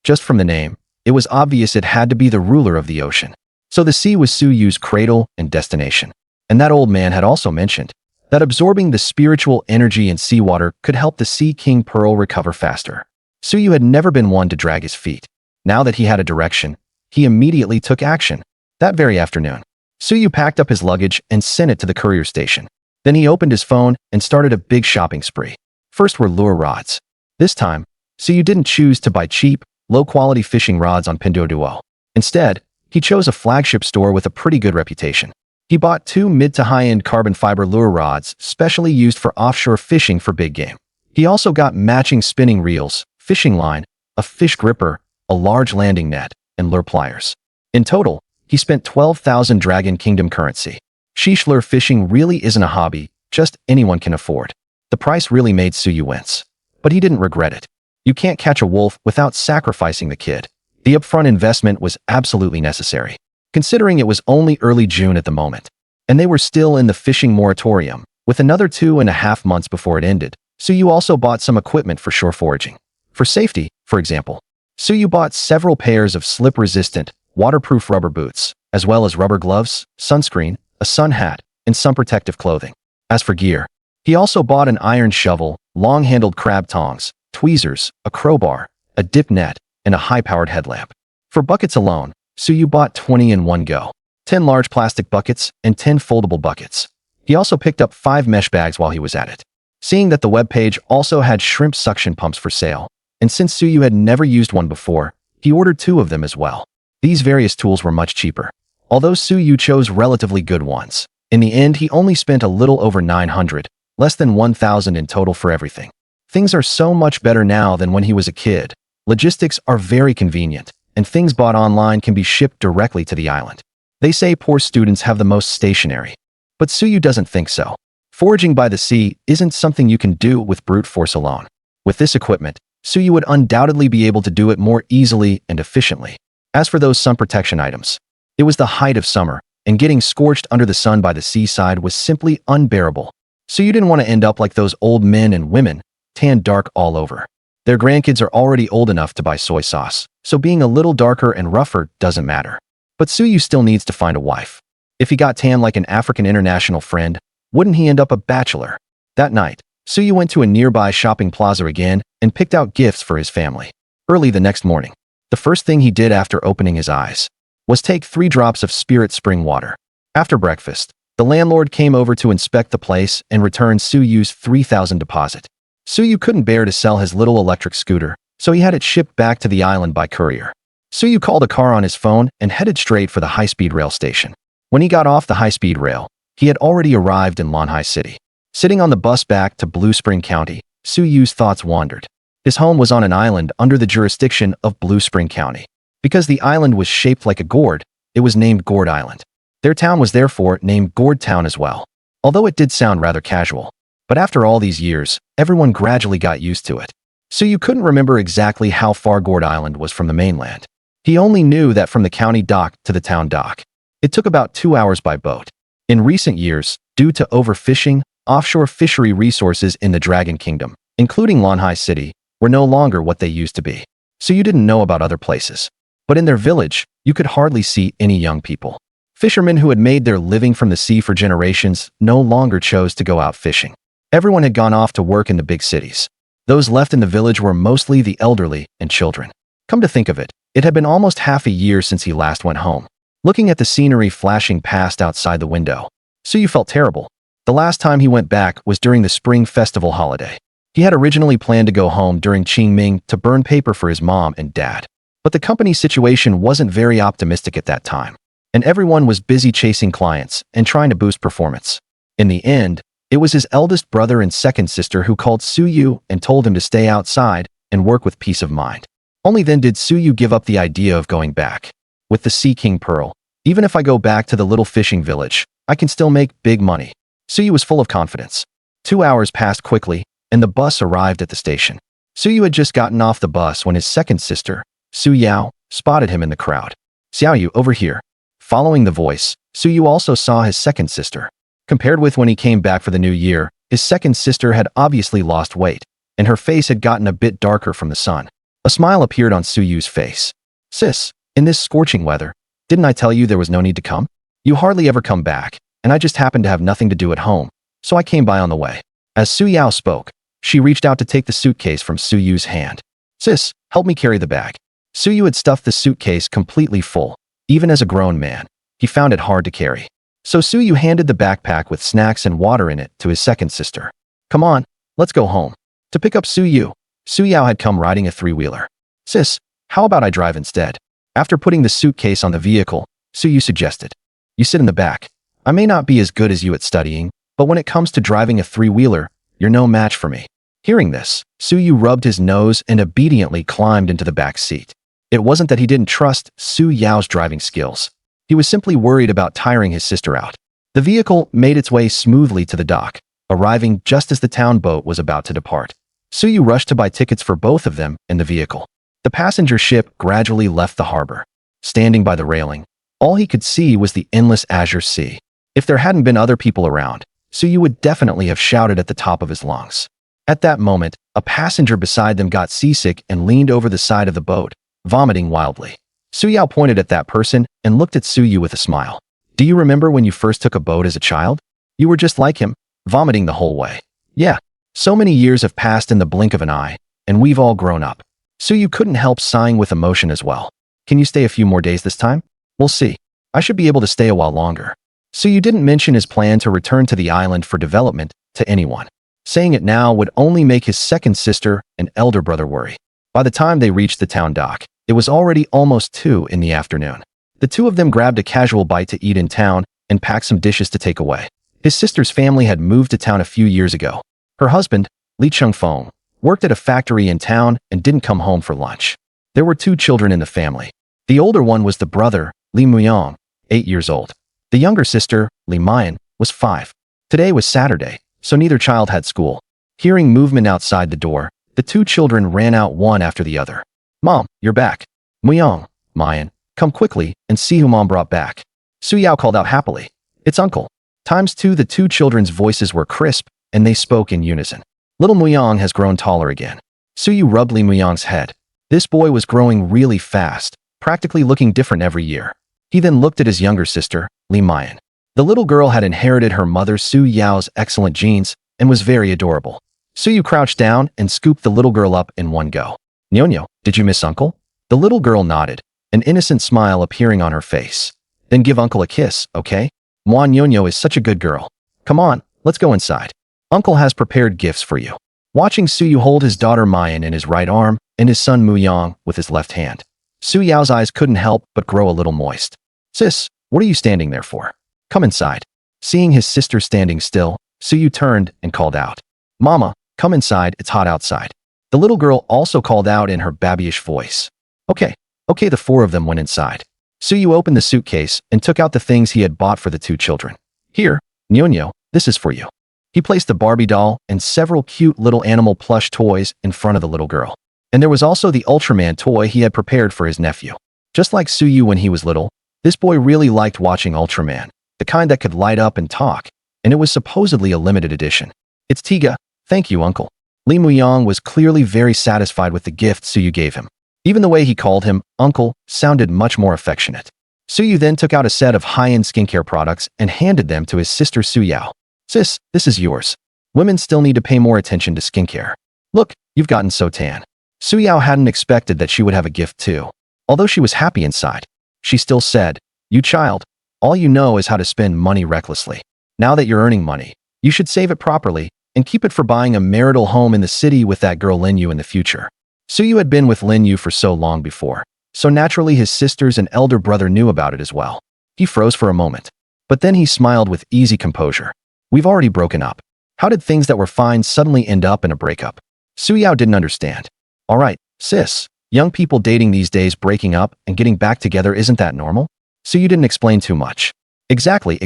just from the name, it was obvious it had to be the ruler of the ocean. So the sea was Suyu's cradle and destination. And that old man had also mentioned that absorbing the spiritual energy in seawater could help the Sea King Pearl recover faster. Suyu had never been one to drag his feet. Now that he had a direction, he immediately took action. That very afternoon, Suyu packed up his luggage and sent it to the courier station. Then he opened his phone and started a big shopping spree. First were lure rods. This time, Suyu didn't choose to buy cheap, low-quality fishing rods on Pinduoduo. Instead, he chose a flagship store with a pretty good reputation. He bought 2 mid to high-end carbon fiber lure rods specially used for offshore fishing for big game. He also got matching spinning reels, fishing line, a fish gripper, a large landing net, and lure pliers. In total, he spent 12,000 Dragon Kingdom currency. Sheesh, lure fishing really isn't a hobby just anyone can afford. The price really made Suyu wince. But he didn't regret it. You can't catch a wolf without sacrificing the kid. The upfront investment was absolutely necessary, considering it was only early June at the moment, and they were still in the fishing moratorium, with another 2.5 months before it ended. Suyu also bought some equipment for shore foraging. For safety, for example, Suyu bought several pairs of slip-resistant, waterproof rubber boots, as well as rubber gloves, sunscreen, a sun hat, and some protective clothing. As for gear, he also bought an iron shovel, long-handled crab tongs, tweezers, a crowbar, a dip net, and a high-powered headlamp. For buckets alone, Suyu bought 20 in one go, 10 large plastic buckets and 10 foldable buckets. He also picked up 5 mesh bags while he was at it. Seeing that the webpage also had shrimp suction pumps for sale, and since Suyu had never used one before, he ordered 2 of them as well. These various tools were much cheaper, although Suyu chose relatively good ones. In the end, he only spent a little over 900, less than 1,000 in total for everything. Things are so much better now than when he was a kid. Logistics are very convenient, and things bought online can be shipped directly to the island. They say poor students have the most stationery, but Suyu doesn't think so. Foraging by the sea isn't something you can do with brute force alone. With this equipment, Suyu would undoubtedly be able to do it more easily and efficiently. As for those sun protection items, it was the height of summer, and getting scorched under the sun by the seaside was simply unbearable. Suyu didn't want to end up like those old men and women, tanned dark all over. Their grandkids are already old enough to buy soy sauce, so being a little darker and rougher doesn't matter. But Suyu still needs to find a wife. If he got tan like an African international friend, wouldn't he end up a bachelor? That night, Suyu went to a nearby shopping plaza again and picked out gifts for his family. Early the next morning, the first thing he did after opening his eyes was take 3 drops of spirit spring water. After breakfast, the landlord came over to inspect the place and returned Suyu's 3,000 deposit. Suyu couldn't bear to sell his little electric scooter, so he had it shipped back to the island by courier. Suyu called a car on his phone and headed straight for the high-speed rail station. When he got off the high-speed rail, he had already arrived in Lanhai City. Sitting on the bus back to Blue Spring County, Suyu's thoughts wandered. His home was on an island under the jurisdiction of Blue Spring County. Because the island was shaped like a gourd, it was named Gourd Island. Their town was therefore named Gourd Town as well, although it did sound rather casual. But after all these years, everyone gradually got used to it. Suyu couldn't remember exactly how far Gourd Island was from the mainland. He only knew that from the county dock to the town dock, it took about 2 hours by boat. In recent years, due to overfishing, offshore fishery resources in the Dragon Kingdom, including Lanhai City, were no longer what they used to be. Suyu didn't know about other places. But in their village, you could hardly see any young people. Fishermen who had made their living from the sea for generations no longer chose to go out fishing. Everyone had gone off to work in the big cities. Those left in the village were mostly the elderly and children. Come to think of it, it had been almost half a year since he last went home. Looking at the scenery flashing past outside the window, Suyu felt terrible. The last time he went back was during the Spring Festival holiday. He had originally planned to go home during Qingming to burn paper for his mom and dad. But the company's situation wasn't very optimistic at that time, and everyone was busy chasing clients and trying to boost performance. In the end, it was his eldest brother and second sister who called Suyu and told him to stay outside and work with peace of mind. Only then did Suyu give up the idea of going back. With the Sea King Pearl, even if I go back to the little fishing village, I can still make big money. Suyu was full of confidence. 2 hours passed quickly, and the bus arrived at the station. Suyu had just gotten off the bus when his second sister, Su Yao, spotted him in the crowd. "Xiaoyu, over here." Following the voice, Suyu also saw his second sister. Compared with when he came back for the new year, his second sister had obviously lost weight, and her face had gotten a bit darker from the sun. A smile appeared on Suyu's face. "Sis, in this scorching weather, Didn't I tell you there was no need to come? You hardly ever come back, and I just happened to have nothing to do at home, so I came by on the way. As Su Yao spoke, she reached out to take the suitcase from Su Yu's hand. Sis, help me carry the bag. Su Yu had stuffed the suitcase completely full. Even as a grown man, he found it hard to carry. So Su Yu handed the backpack with snacks and water in it to his second sister. Come on, let's go home. To pick up Su Yu, Su Yao had come riding a three-wheeler. Sis, how about I drive instead? After putting the suitcase on the vehicle, Su Yu suggested. You sit in the back. I may not be as good as you at studying, but when it comes to driving a three-wheeler, you're no match for me. Hearing this, Su Yu rubbed his nose and obediently climbed into the back seat. It wasn't that he didn't trust Su Yao's driving skills. He was simply worried about tiring his sister out. The vehicle made its way smoothly to the dock, arriving just as the town boat was about to depart. Su Yu rushed to buy tickets for both of them in the vehicle. The passenger ship gradually left the harbor. Standing by the railing, all he could see was the endless azure sea. If there hadn't been other people around, Su Yu would definitely have shouted at the top of his lungs. At that moment, a passenger beside them got seasick and leaned over the side of the boat, vomiting wildly. Su Yao pointed at that person and looked at Su Yu with a smile. Do you remember when you first took a boat as a child? You were just like him, vomiting the whole way. Yeah, so many years have passed in the blink of an eye, and we've all grown up. Su Yu couldn't help sighing with emotion as well. Can you stay a few more days this time? We'll see. I should be able to stay a while longer. Su Yu didn't mention his plan to return to the island for development to anyone. Saying it now would only make his second sister and elder brother worry. By the time they reached the town dock, it was already almost 2 in the afternoon. The two of them grabbed a casual bite to eat in town and packed some dishes to take away. His sister's family had moved to town a few years ago. Her husband, Li Chengfeng, worked at a factory in town and didn't come home for lunch. There were 2 children in the family. The older one was the brother, Li Muyang, 8 years old. The younger sister, Li Mayan, was 5. Today was Saturday, so neither child had school. Hearing movement outside the door, the 2 children ran out one after the other. Mom, you're back. Muyang, Mayan, come quickly and see who Mom brought back. Su Yao called out happily. It's Uncle. Times 2. The 2 children's voices were crisp, and they spoke in unison. Little Muyang has grown taller again. Su Yu rubbed Li Muyang's head. This boy was growing really fast, practically looking different every year. He then looked at his younger sister, Li Mayan. The little girl had inherited her mother Su Yao's excellent genes and was very adorable. Su Yu crouched down and scooped the little girl up in one go. Nyonyo, did you miss Uncle? The little girl nodded, an innocent smile appearing on her face. Then give Uncle a kiss, okay? Moi Nyonyo is such a good girl. Come on, let's go inside. Uncle has prepared gifts for you. Watching Su Yu hold his daughter Mayan in his right arm and his son Muyang with his left hand, Su Yao's eyes couldn't help but grow a little moist. Sis, what are you standing there for? Come inside. Seeing his sister standing still, Su Yu turned and called out. Mama, come inside, it's hot outside. The little girl also called out in her babyish voice. Okay, the 4 of them went inside. Su Yu opened the suitcase and took out the things he had bought for the 2 children. Here, Nyonyo, this is for you. He placed the Barbie doll and several cute little animal plush toys in front of the little girl. And there was also the Ultraman toy he had prepared for his nephew. Just like Su Yu when he was little, this boy really liked watching Ultraman, the kind that could light up and talk, and it was supposedly a limited edition. It's Tiga, thank you, Uncle. Li Muyang was clearly very satisfied with the gift Su Yu gave him. Even the way he called him, Uncle, sounded much more affectionate. Su Yu then took out a set of high-end skincare products and handed them to his sister Su Yao. Sis, this is yours. Women still need to pay more attention to skincare. Look, you've gotten so tan. Su Yao hadn't expected that she would have a gift too. Although she was happy inside, she still said, You child, all you know is how to spend money recklessly. Now that you're earning money, you should save it properly and keep it for buying a marital home in the city with that girl Lin Yu in the future. Su Yu had been with Lin Yu for so long before, so naturally his sisters and elder brother knew about it as well. He froze for a moment, but then he smiled with easy composure. We've already broken up. How did things that were fine suddenly end up in a breakup? Su Yao didn't understand. All right, sis, young people dating these days breaking up and getting back together, isn't that normal? Su Yu didn't explain too much. Exactly.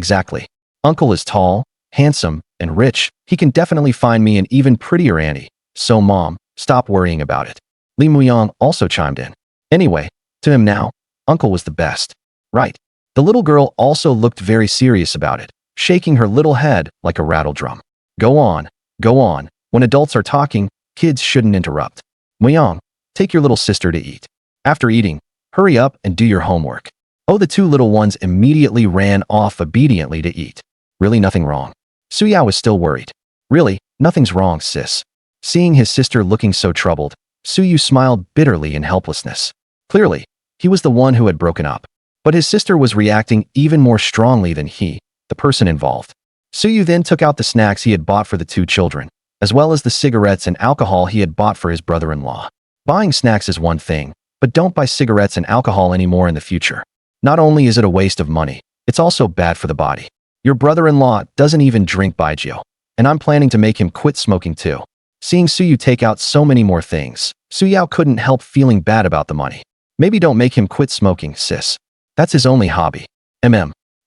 Uncle is tall, handsome, and rich. He can definitely find me an even prettier auntie. So Mom, stop worrying about it. Li Muyang also chimed in. Anyway, to him now, Uncle was the best. Right. The little girl also looked very serious about it, shaking her little head like a rattle drum. Go on. When adults are talking, kids shouldn't interrupt. Muyang, take your little sister to eat. After eating, hurry up and do your homework. Oh, the two little ones immediately ran off obediently to eat. Really nothing wrong. Suya was still worried. Really, nothing's wrong, sis. Seeing his sister looking so troubled, Suyu smiled bitterly in helplessness. Clearly, he was the one who had broken up. But his sister was reacting even more strongly than he, the person involved. Suyu then took out the snacks he had bought for the two children, as well as the cigarettes and alcohol he had bought for his brother-in-law. Buying snacks is one thing, but don't buy cigarettes and alcohol anymore in the future. Not only is it a waste of money, it's also bad for the body. Your brother-in-law doesn't even drink baijiu, and I'm planning to make him quit smoking too. Seeing Suyu take out so many more things, Suyao couldn't help feeling bad about the money. Maybe don't make him quit smoking, sis. That's his only hobby.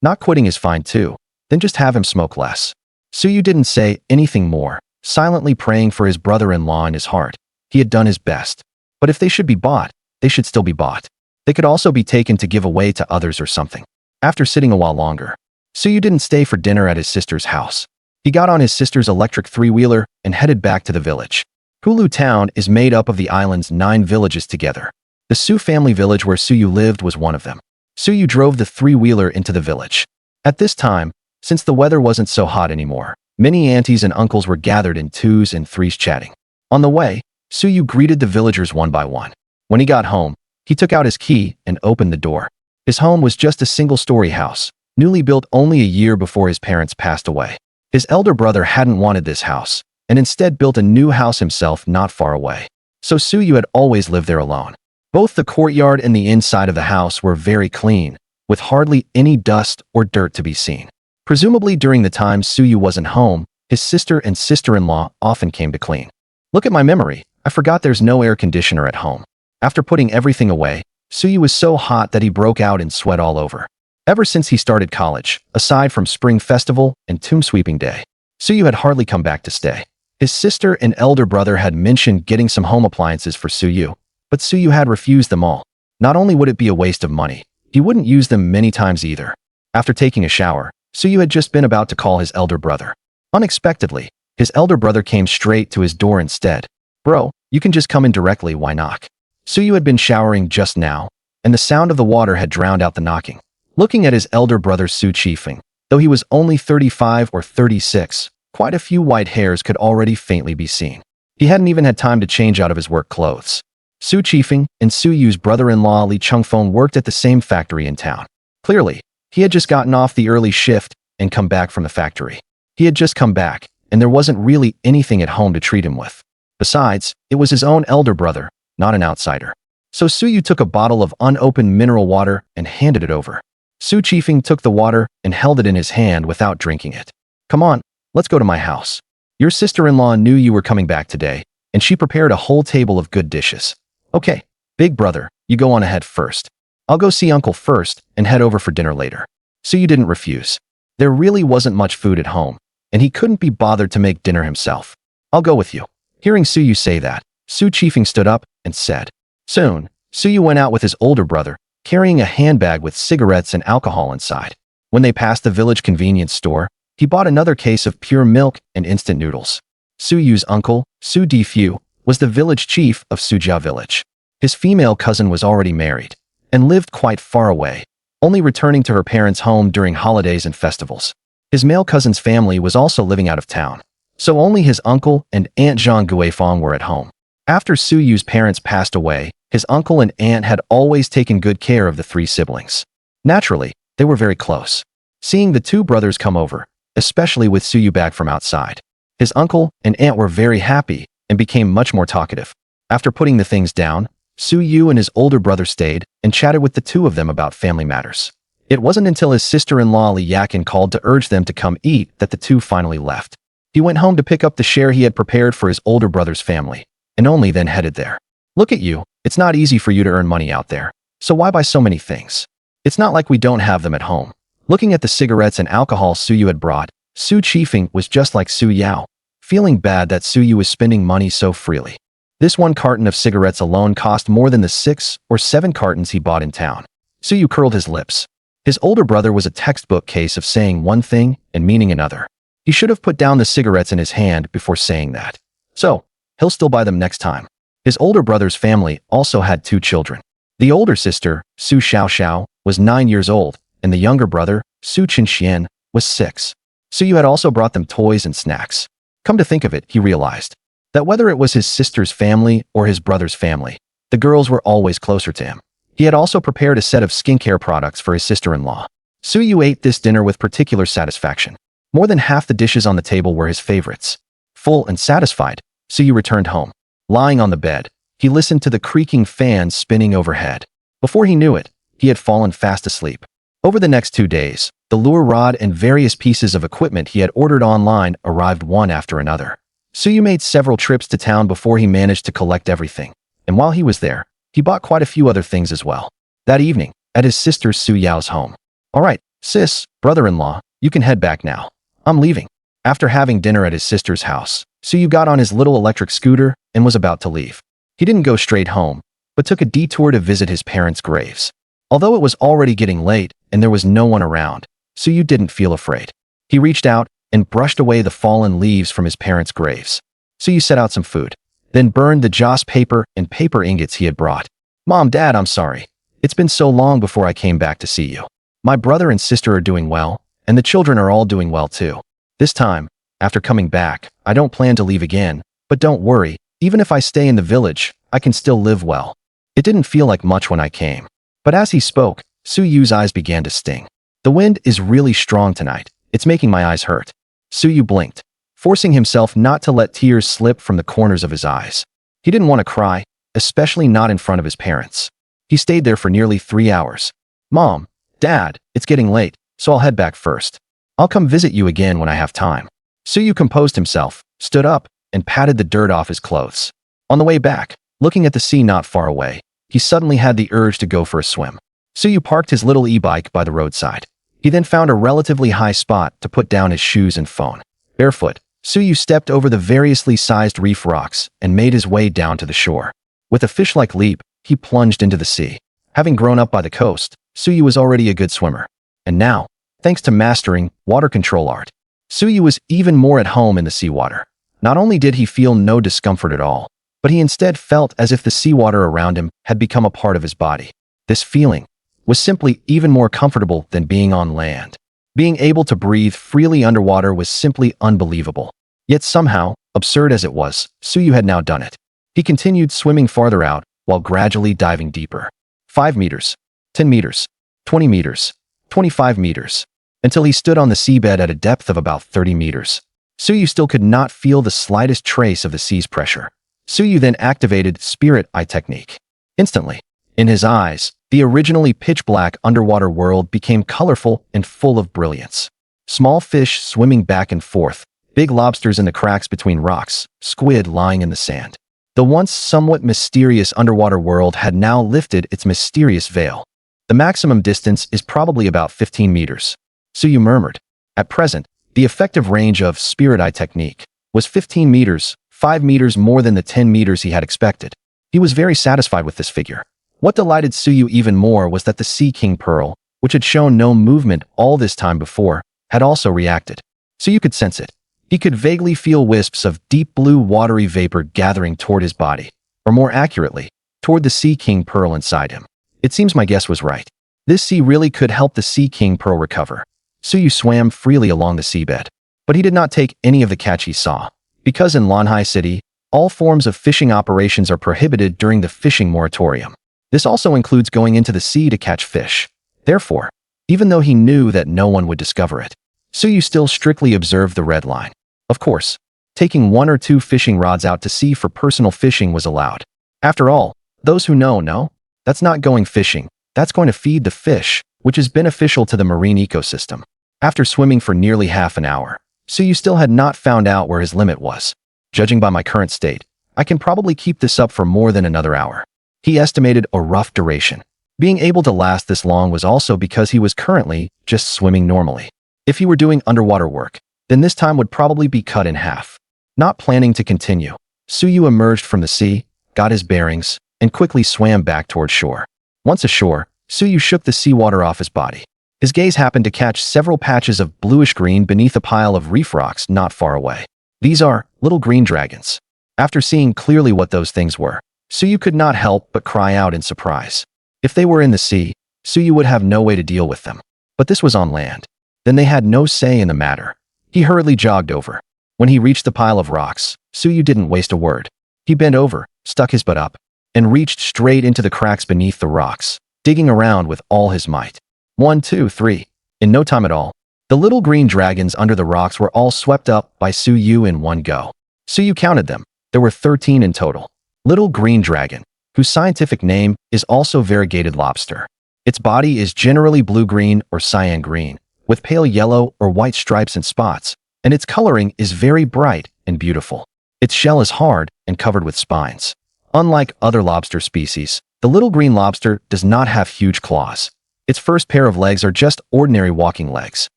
Not quitting is fine too. Then just have him smoke less. Suyu didn't say anything more, silently praying for his brother-in-law in his heart. He had done his best. But if they should be bought, they should still be bought. They could also be taken to give away to others or something. After sitting a while longer, Suyu didn't stay for dinner at his sister's house. He got on his sister's electric three-wheeler and headed back to the village. Hulu town is made up of the island's 9 villages together. The Su family village where Suyu lived was one of them. Suyu drove the three-wheeler into the village. At this time, since the weather wasn't so hot anymore, many aunties and uncles were gathered in 2s and 3s chatting. On the way, Suyu greeted the villagers one by one. When he got home, he took out his key and opened the door. His home was just a single-story house, newly built only a year before his parents passed away. His elder brother hadn't wanted this house, and instead built a new house himself not far away. So Suyu had always lived there alone. Both the courtyard and the inside of the house were very clean, with hardly any dust or dirt to be seen. Presumably during the time Suyu wasn't home, his sister and sister-in-law often came to clean. Look at my memory, I forgot there's no air conditioner at home. After putting everything away, Suyu was so hot that he broke out in sweat all over. Ever since he started college, aside from Spring Festival and Tomb Sweeping Day, Suyu had hardly come back to stay. His sister and elder brother had mentioned getting some home appliances for Suyu, but Suyu had refused them all. Not only would it be a waste of money, he wouldn't use them many times either. After taking a shower, Suyu had just been about to call his elder brother. Unexpectedly, his elder brother came straight to his door instead. Bro, you can just come in directly, why knock? Suyu had been showering just now, and the sound of the water had drowned out the knocking. Looking at his elder brother Su Chifeng, though he was only 35 or 36, quite a few white hairs could already faintly be seen. He hadn't even had time to change out of his work clothes. Su Chifeng and Suyu's brother-in-law Li Chengfeng worked at the same factory in town. Clearly, he had just gotten off the early shift and come back from the factory. He had just come back, and there wasn't really anything at home to treat him with. Besides, it was his own elder brother, not an outsider. So Suyu took a bottle of unopened mineral water and handed it over. Su Chifeng took the water and held it in his hand without drinking it. Come on, let's go to my house. Your sister-in-law knew you were coming back today, and she prepared a whole table of good dishes. Okay, big brother, you go on ahead first. I'll go see uncle first and head over for dinner later. Suyu didn't refuse. There really wasn't much food at home, and he couldn't be bothered to make dinner himself. I'll go with you. Hearing Suyu say that, Su Chifeng stood up and said. Soon, Suyu went out with his older brother, carrying a handbag with cigarettes and alcohol inside. When they passed the village convenience store, he bought another case of pure milk and instant noodles. Suyu's uncle, Su Difu, was the village chief of Sujia village. His female cousin was already married and lived quite far away, only returning to her parents' home during holidays and festivals. His male cousin's family was also living out of town, so only his uncle and Aunt Zhang Guifang were at home. After Suyu's parents passed away, his uncle and aunt had always taken good care of the 3 siblings. Naturally, they were very close. Seeing the 2 brothers come over, especially with Suyu back from outside, his uncle and aunt were very happy and became much more talkative. After putting the things down, Suyu and his older brother stayed and chatted with the 2 of them about family matters. It wasn't until his sister-in-law Li Yakin called to urge them to come eat that the 2 finally left. He went home to pick up the share he had prepared for his older brother's family, and only then headed there. Look at you, it's not easy for you to earn money out there, so why buy so many things? It's not like we don't have them at home. Looking at the cigarettes and alcohol Suyu had brought, Su Chifeng was just like Su Yao, feeling bad that Suyu was spending money so freely. This 1 carton of cigarettes alone cost more than the 6 or 7 cartons he bought in town. Suyu curled his lips. His older brother was a textbook case of saying one thing and meaning another. He should have put down the cigarettes in his hand before saying that. So, he'll still buy them next time. His older brother's family also had 2 children. The older sister, Su Xiaoxiao, was 9 years old, and the younger brother, Su Qinxian, was 6. Suyu had also brought them toys and snacks. Come to think of it, he realized that whether it was his sister's family or his brother's family, the girls were always closer to him. He had also prepared a set of skincare products for his sister-in-law. Suyu ate this dinner with particular satisfaction. More than half the dishes on the table were his favorites. Full and satisfied, Suyu returned home. Lying on the bed, he listened to the creaking fans spinning overhead. Before he knew it, he had fallen fast asleep. Over the next 2 days, the lure rod and various pieces of equipment he had ordered online arrived one after another. Suyu made several trips to town before he managed to collect everything. And while he was there, he bought quite a few other things as well. That evening, at his sister Su Yao's home. All right, sis, brother-in-law, you can head back now. I'm leaving. After having dinner at his sister's house, Suyu got on his little electric scooter and was about to leave. He didn't go straight home, but took a detour to visit his parents' graves. Although it was already getting late and there was no one around, Suyu didn't feel afraid. He reached out and brushed away the fallen leaves from his parents' graves. Suyu set out some food, then burned the joss paper and paper ingots he had brought. Mom, Dad, I'm sorry. It's been so long before I came back to see you. My brother and sister are doing well, and the children are all doing well too. This time, after coming back, I don't plan to leave again, but don't worry, even if I stay in the village, I can still live well. It didn't feel like much when I came. But as he spoke, Suyu's eyes began to sting. The wind is really strong tonight. It's making my eyes hurt. Suyu blinked, forcing himself not to let tears slip from the corners of his eyes. He didn't want to cry, especially not in front of his parents. He stayed there for nearly 3 hours. Mom, Dad, it's getting late, so I'll head back first. I'll come visit you again when I have time. Suyu composed himself, stood up, and patted the dirt off his clothes. On the way back, looking at the sea not far away, he suddenly had the urge to go for a swim. Suyu parked his little e-bike by the roadside. He then found a relatively high spot to put down his shoes and phone. Barefoot, Suyu stepped over the variously sized reef rocks and made his way down to the shore. With a fish-like leap, he plunged into the sea. Having grown up by the coast, Suyu was already a good swimmer. And now, thanks to mastering water control art, Suyu was even more at home in the seawater. Not only did he feel no discomfort at all, but he instead felt as if the seawater around him had become a part of his body. This feeling was simply even more comfortable than being on land. Being able to breathe freely underwater was simply unbelievable. Yet somehow, absurd as it was, Suyu had now done it. He continued swimming farther out while gradually diving deeper. 5 meters, 10 meters, 20 meters, 25 meters, until he stood on the seabed at a depth of about 30 meters. Suyu still could not feel the slightest trace of the sea's pressure. Suyu then activated Spirit Eye technique. Instantly, in his eyes, the originally pitch-black underwater world became colorful and full of brilliance. Small fish swimming back and forth, big lobsters in the cracks between rocks, squid lying in the sand. The once somewhat mysterious underwater world had now lifted its mysterious veil. The maximum distance is probably about 15 meters. Suyu murmured. At present, the effective range of Spirit Eye technique was 15 meters, 5 meters more than the 10 meters he had expected. He was very satisfied with this figure. What delighted Suyu even more was that the Sea King Pearl, which had shown no movement all this time before, had also reacted. Suyu could sense it. He could vaguely feel wisps of deep blue watery vapor gathering toward his body, or more accurately, toward the Sea King Pearl inside him. It seems my guess was right. This sea really could help the Sea King Pearl recover. Suyu swam freely along the seabed, but he did not take any of the catch he saw, because in Lanhai City, all forms of fishing operations are prohibited during the fishing moratorium. This also includes going into the sea to catch fish. Therefore, even though he knew that no one would discover it, Suyu still strictly observed the red line. Of course, taking 1 or 2 fishing rods out to sea for personal fishing was allowed. After all, those who know, that's not going fishing, that's going to feed the fish, which is beneficial to the marine ecosystem. After swimming for nearly half an hour, Suyu still had not found out where his limit was. Judging by my current state, I can probably keep this up for more than another hour. He estimated a rough duration. Being able to last this long was also because he was currently just swimming normally. If he were doing underwater work, then this time would probably be cut in half. Not planning to continue, Suyu emerged from the sea, got his bearings, and quickly swam back toward shore. Once ashore, Suyu shook the seawater off his body. His gaze happened to catch several patches of bluish-green beneath a pile of reef rocks not far away. These are little green dragons. After seeing clearly what those things were, Suyu could not help but cry out in surprise. If they were in the sea, Suyu would have no way to deal with them. But this was on land. Then they had no say in the matter. He hurriedly jogged over. When he reached the pile of rocks, Suyu didn't waste a word. He bent over, stuck his butt up, and reached straight into the cracks beneath the rocks, digging around with all his might. 1, 2, 3. In no time at all, the little green dragons under the rocks were all swept up by Suyu in one go. Suyu counted them. There were 13 in total. Little green dragon, whose scientific name is also variegated lobster. Its body is generally blue-green or cyan-green, with pale yellow or white stripes and spots, and its coloring is very bright and beautiful. Its shell is hard and covered with spines. Unlike other lobster species, the little green lobster does not have huge claws. Its first pair of legs are just ordinary walking legs.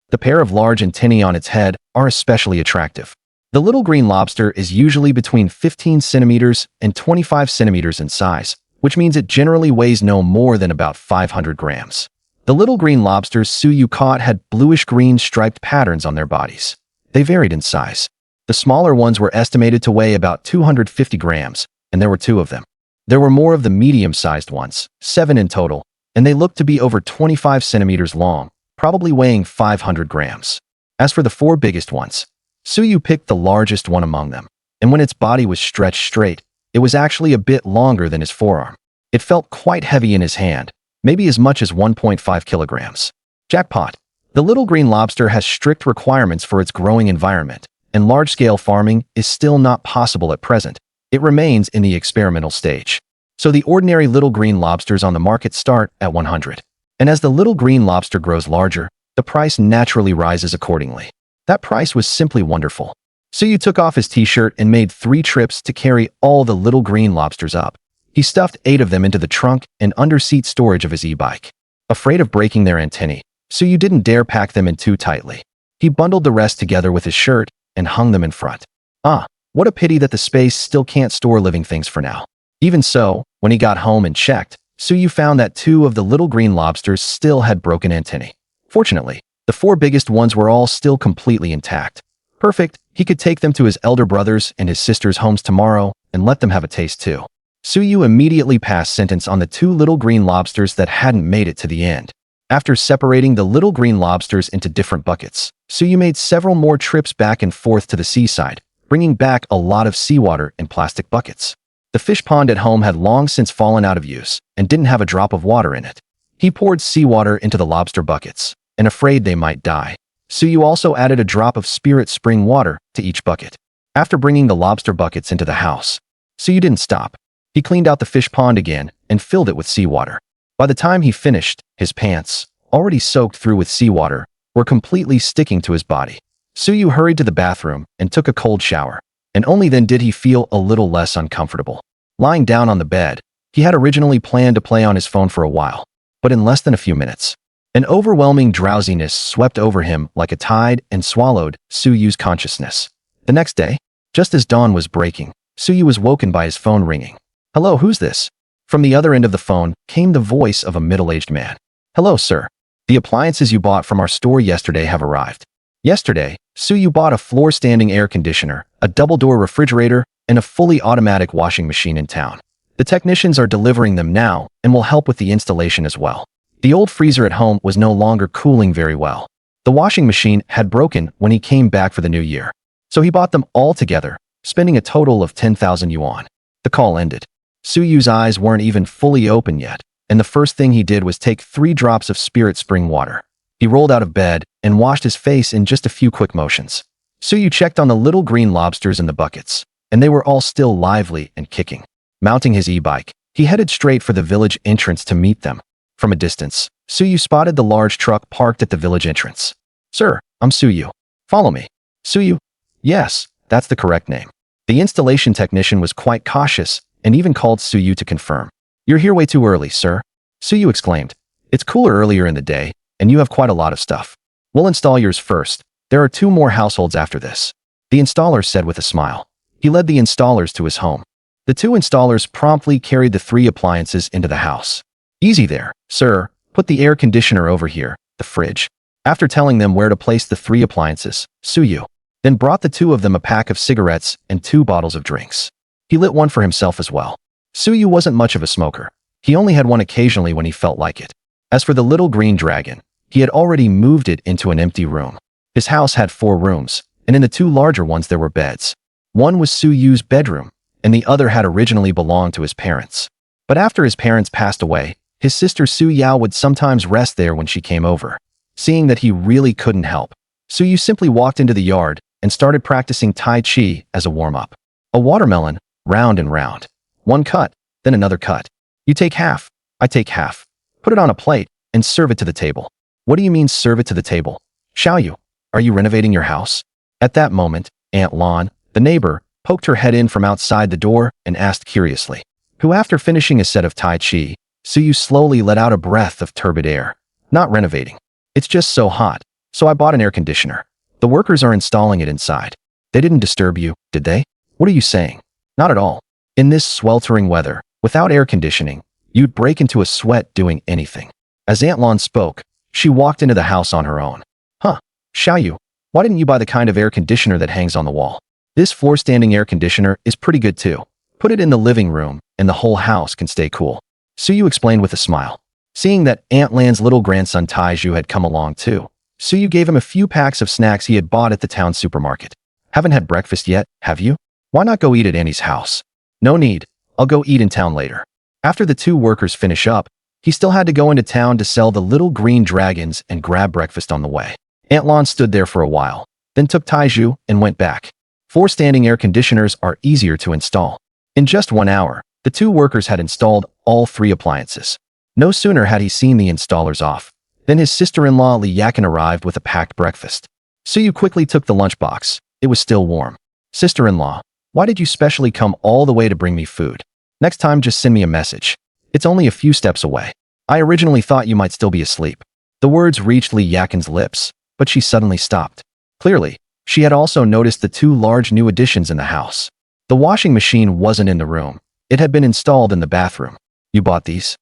The pair of large antennae on its head are especially attractive. The little green lobster is usually between 15 centimeters and 25 centimeters in size, which means it generally weighs no more than about 500 grams. The little green lobsters Suyu caught had bluish-green striped patterns on their bodies. They varied in size. The smaller ones were estimated to weigh about 250 grams, and there were 2 of them. There were more of the medium-sized ones, 7 in total, and they looked to be over 25 centimeters long, probably weighing 500 grams. As for the 4 biggest ones, Suyu picked the largest one among them, and when its body was stretched straight, it was actually a bit longer than his forearm. It felt quite heavy in his hand, maybe as much as 1.5 kilograms. Jackpot! The little green lobster has strict requirements for its growing environment, and large-scale farming is still not possible at present. It remains in the experimental stage. So the ordinary little green lobsters on the market start at 100. And as the little green lobster grows larger, the price naturally rises accordingly. That price was simply wonderful. Suyu took off his t-shirt and made 3 trips to carry all the little green lobsters up. He stuffed 8 of them into the trunk and under-seat storage of his e-bike. Afraid of breaking their antennae, Suyu didn't dare pack them in too tightly. He bundled the rest together with his shirt and hung them in front. Ah, what a pity that the space still can't store living things for now. Even so, when he got home and checked, Suyu found that 2 of the little green lobsters still had broken antennae. Fortunately, the 4 biggest ones were all still completely intact. Perfect, he could take them to his elder brothers and his sister's homes tomorrow and let them have a taste too. Suyu immediately passed sentence on the 2 little green lobsters that hadn't made it to the end. After separating the little green lobsters into different buckets, Suyu made several more trips back and forth to the seaside, bringing back a lot of seawater in plastic buckets. The fish pond at home had long since fallen out of use and didn't have a drop of water in it. He poured seawater into the lobster buckets, and afraid they might die, Suyu also added a drop of spirit spring water to each bucket. After bringing the lobster buckets into the house, Suyu didn't stop. He cleaned out the fish pond again and filled it with seawater. By the time he finished, his pants, already soaked through with seawater, were completely sticking to his body. Suyu hurried to the bathroom and took a cold shower, and only then did he feel a little less uncomfortable. Lying down on the bed, he had originally planned to play on his phone for a while, but in less than a few minutes, an overwhelming drowsiness swept over him like a tide and swallowed Suyu's consciousness. The next day, just as dawn was breaking, Suyu was woken by his phone ringing. "Hello, who's this?" From the other end of the phone came the voice of a middle-aged man. "Hello, sir. The appliances you bought from our store yesterday have arrived." Yesterday, Suyu bought a floor-standing air conditioner, a double-door refrigerator, and a fully automatic washing machine in town. The technicians are delivering them now and will help with the installation as well. The old freezer at home was no longer cooling very well. The washing machine had broken when he came back for the new year, so he bought them all together, spending a total of 10,000 yuan. The call ended. Suyu's eyes weren't even fully open yet, and the first thing he did was take 3 drops of spirit spring water. He rolled out of bed and washed his face in just a few quick motions. Suyu checked on the little green lobsters in the buckets, and they were all still lively and kicking. Mounting his e-bike, he headed straight for the village entrance to meet them. From a distance, Suyu spotted the large truck parked at the village entrance. "Sir, I'm Suyu. Follow me." "Suyu?" "Yes, that's the correct name." The installation technician was quite cautious and even called Suyu to confirm. "You're here way too early, sir," Suyu exclaimed. "It's cooler earlier in the day, and you have quite a lot of stuff. We'll install yours first. There are 2 more households after this," the installer said with a smile. He led the installers to his home. The 2 installers promptly carried the 3 appliances into the house. "Easy there, sir. Put the air conditioner over here, the fridge." After telling them where to place the 3 appliances, Suyu then brought the 2 of them a pack of cigarettes and 2 bottles of drinks. He lit one for himself as well. Suyu wasn't much of a smoker, He only had one occasionally when he felt like it. As for the little green dragon, he had already moved it into an empty room. His house had 4 rooms, and in the 2 larger ones there were beds. One was Su Yu's bedroom, and the other had originally belonged to his parents. But after his parents passed away, his sister Su Yao would sometimes rest there when she came over. Seeing that he really couldn't help, Su Yu simply walked into the yard and started practicing Tai Chi as a warm-up. A watermelon, round and round. One cut, then another cut. You take half, I take half. Put it on a plate and serve it to the table. What do you mean serve it to the table? Xiao Yu, are you renovating your house? At that moment, Aunt Lan, the neighbor, poked her head in from outside the door and asked curiously, who after finishing a set of Tai Chi, Su Yu slowly let out a breath of turbid air. Not renovating. It's just so hot, so I bought an air conditioner. The workers are installing it inside. They didn't disturb you, did they? What are you saying? Not at all. In this sweltering weather, without air conditioning, you'd break into a sweat doing anything. As Aunt Lan spoke, she walked into the house on her own. Huh, Xiao Yu, why didn't you buy the kind of air conditioner that hangs on the wall? This floor-standing air conditioner is pretty good too. Put it in the living room, and the whole house can stay cool. Su Yu explained with a smile. Seeing that Aunt Lan's little grandson Taiju had come along too, Su Yu gave him a few packs of snacks he had bought at the town supermarket. Haven't had breakfast yet, have you? Why not go eat at Annie's house? No need. I'll go eat in town later. After the 2 workers finish up, he still had to go into town to sell the little green dragons and grab breakfast on the way. Aunt Lan stood there for a while, then took Taiju and went back. 4 standing air conditioners are easier to install. In just 1 hour, the 2 workers had installed all 3 appliances. No sooner had he seen the installers off, than his sister-in-law Li Yakin arrived with a packed breakfast. Su Yu quickly took the lunchbox. It was still warm. Sister-in-law, why did you specially come all the way to bring me food? Next time just send me a message. It's only a few steps away. I originally thought you might still be asleep. The words reached Li Yakin's lips, but she suddenly stopped. Clearly, she had also noticed the 2 large new additions in the house. The washing machine wasn't in the room. It had been installed in the bathroom. You bought these?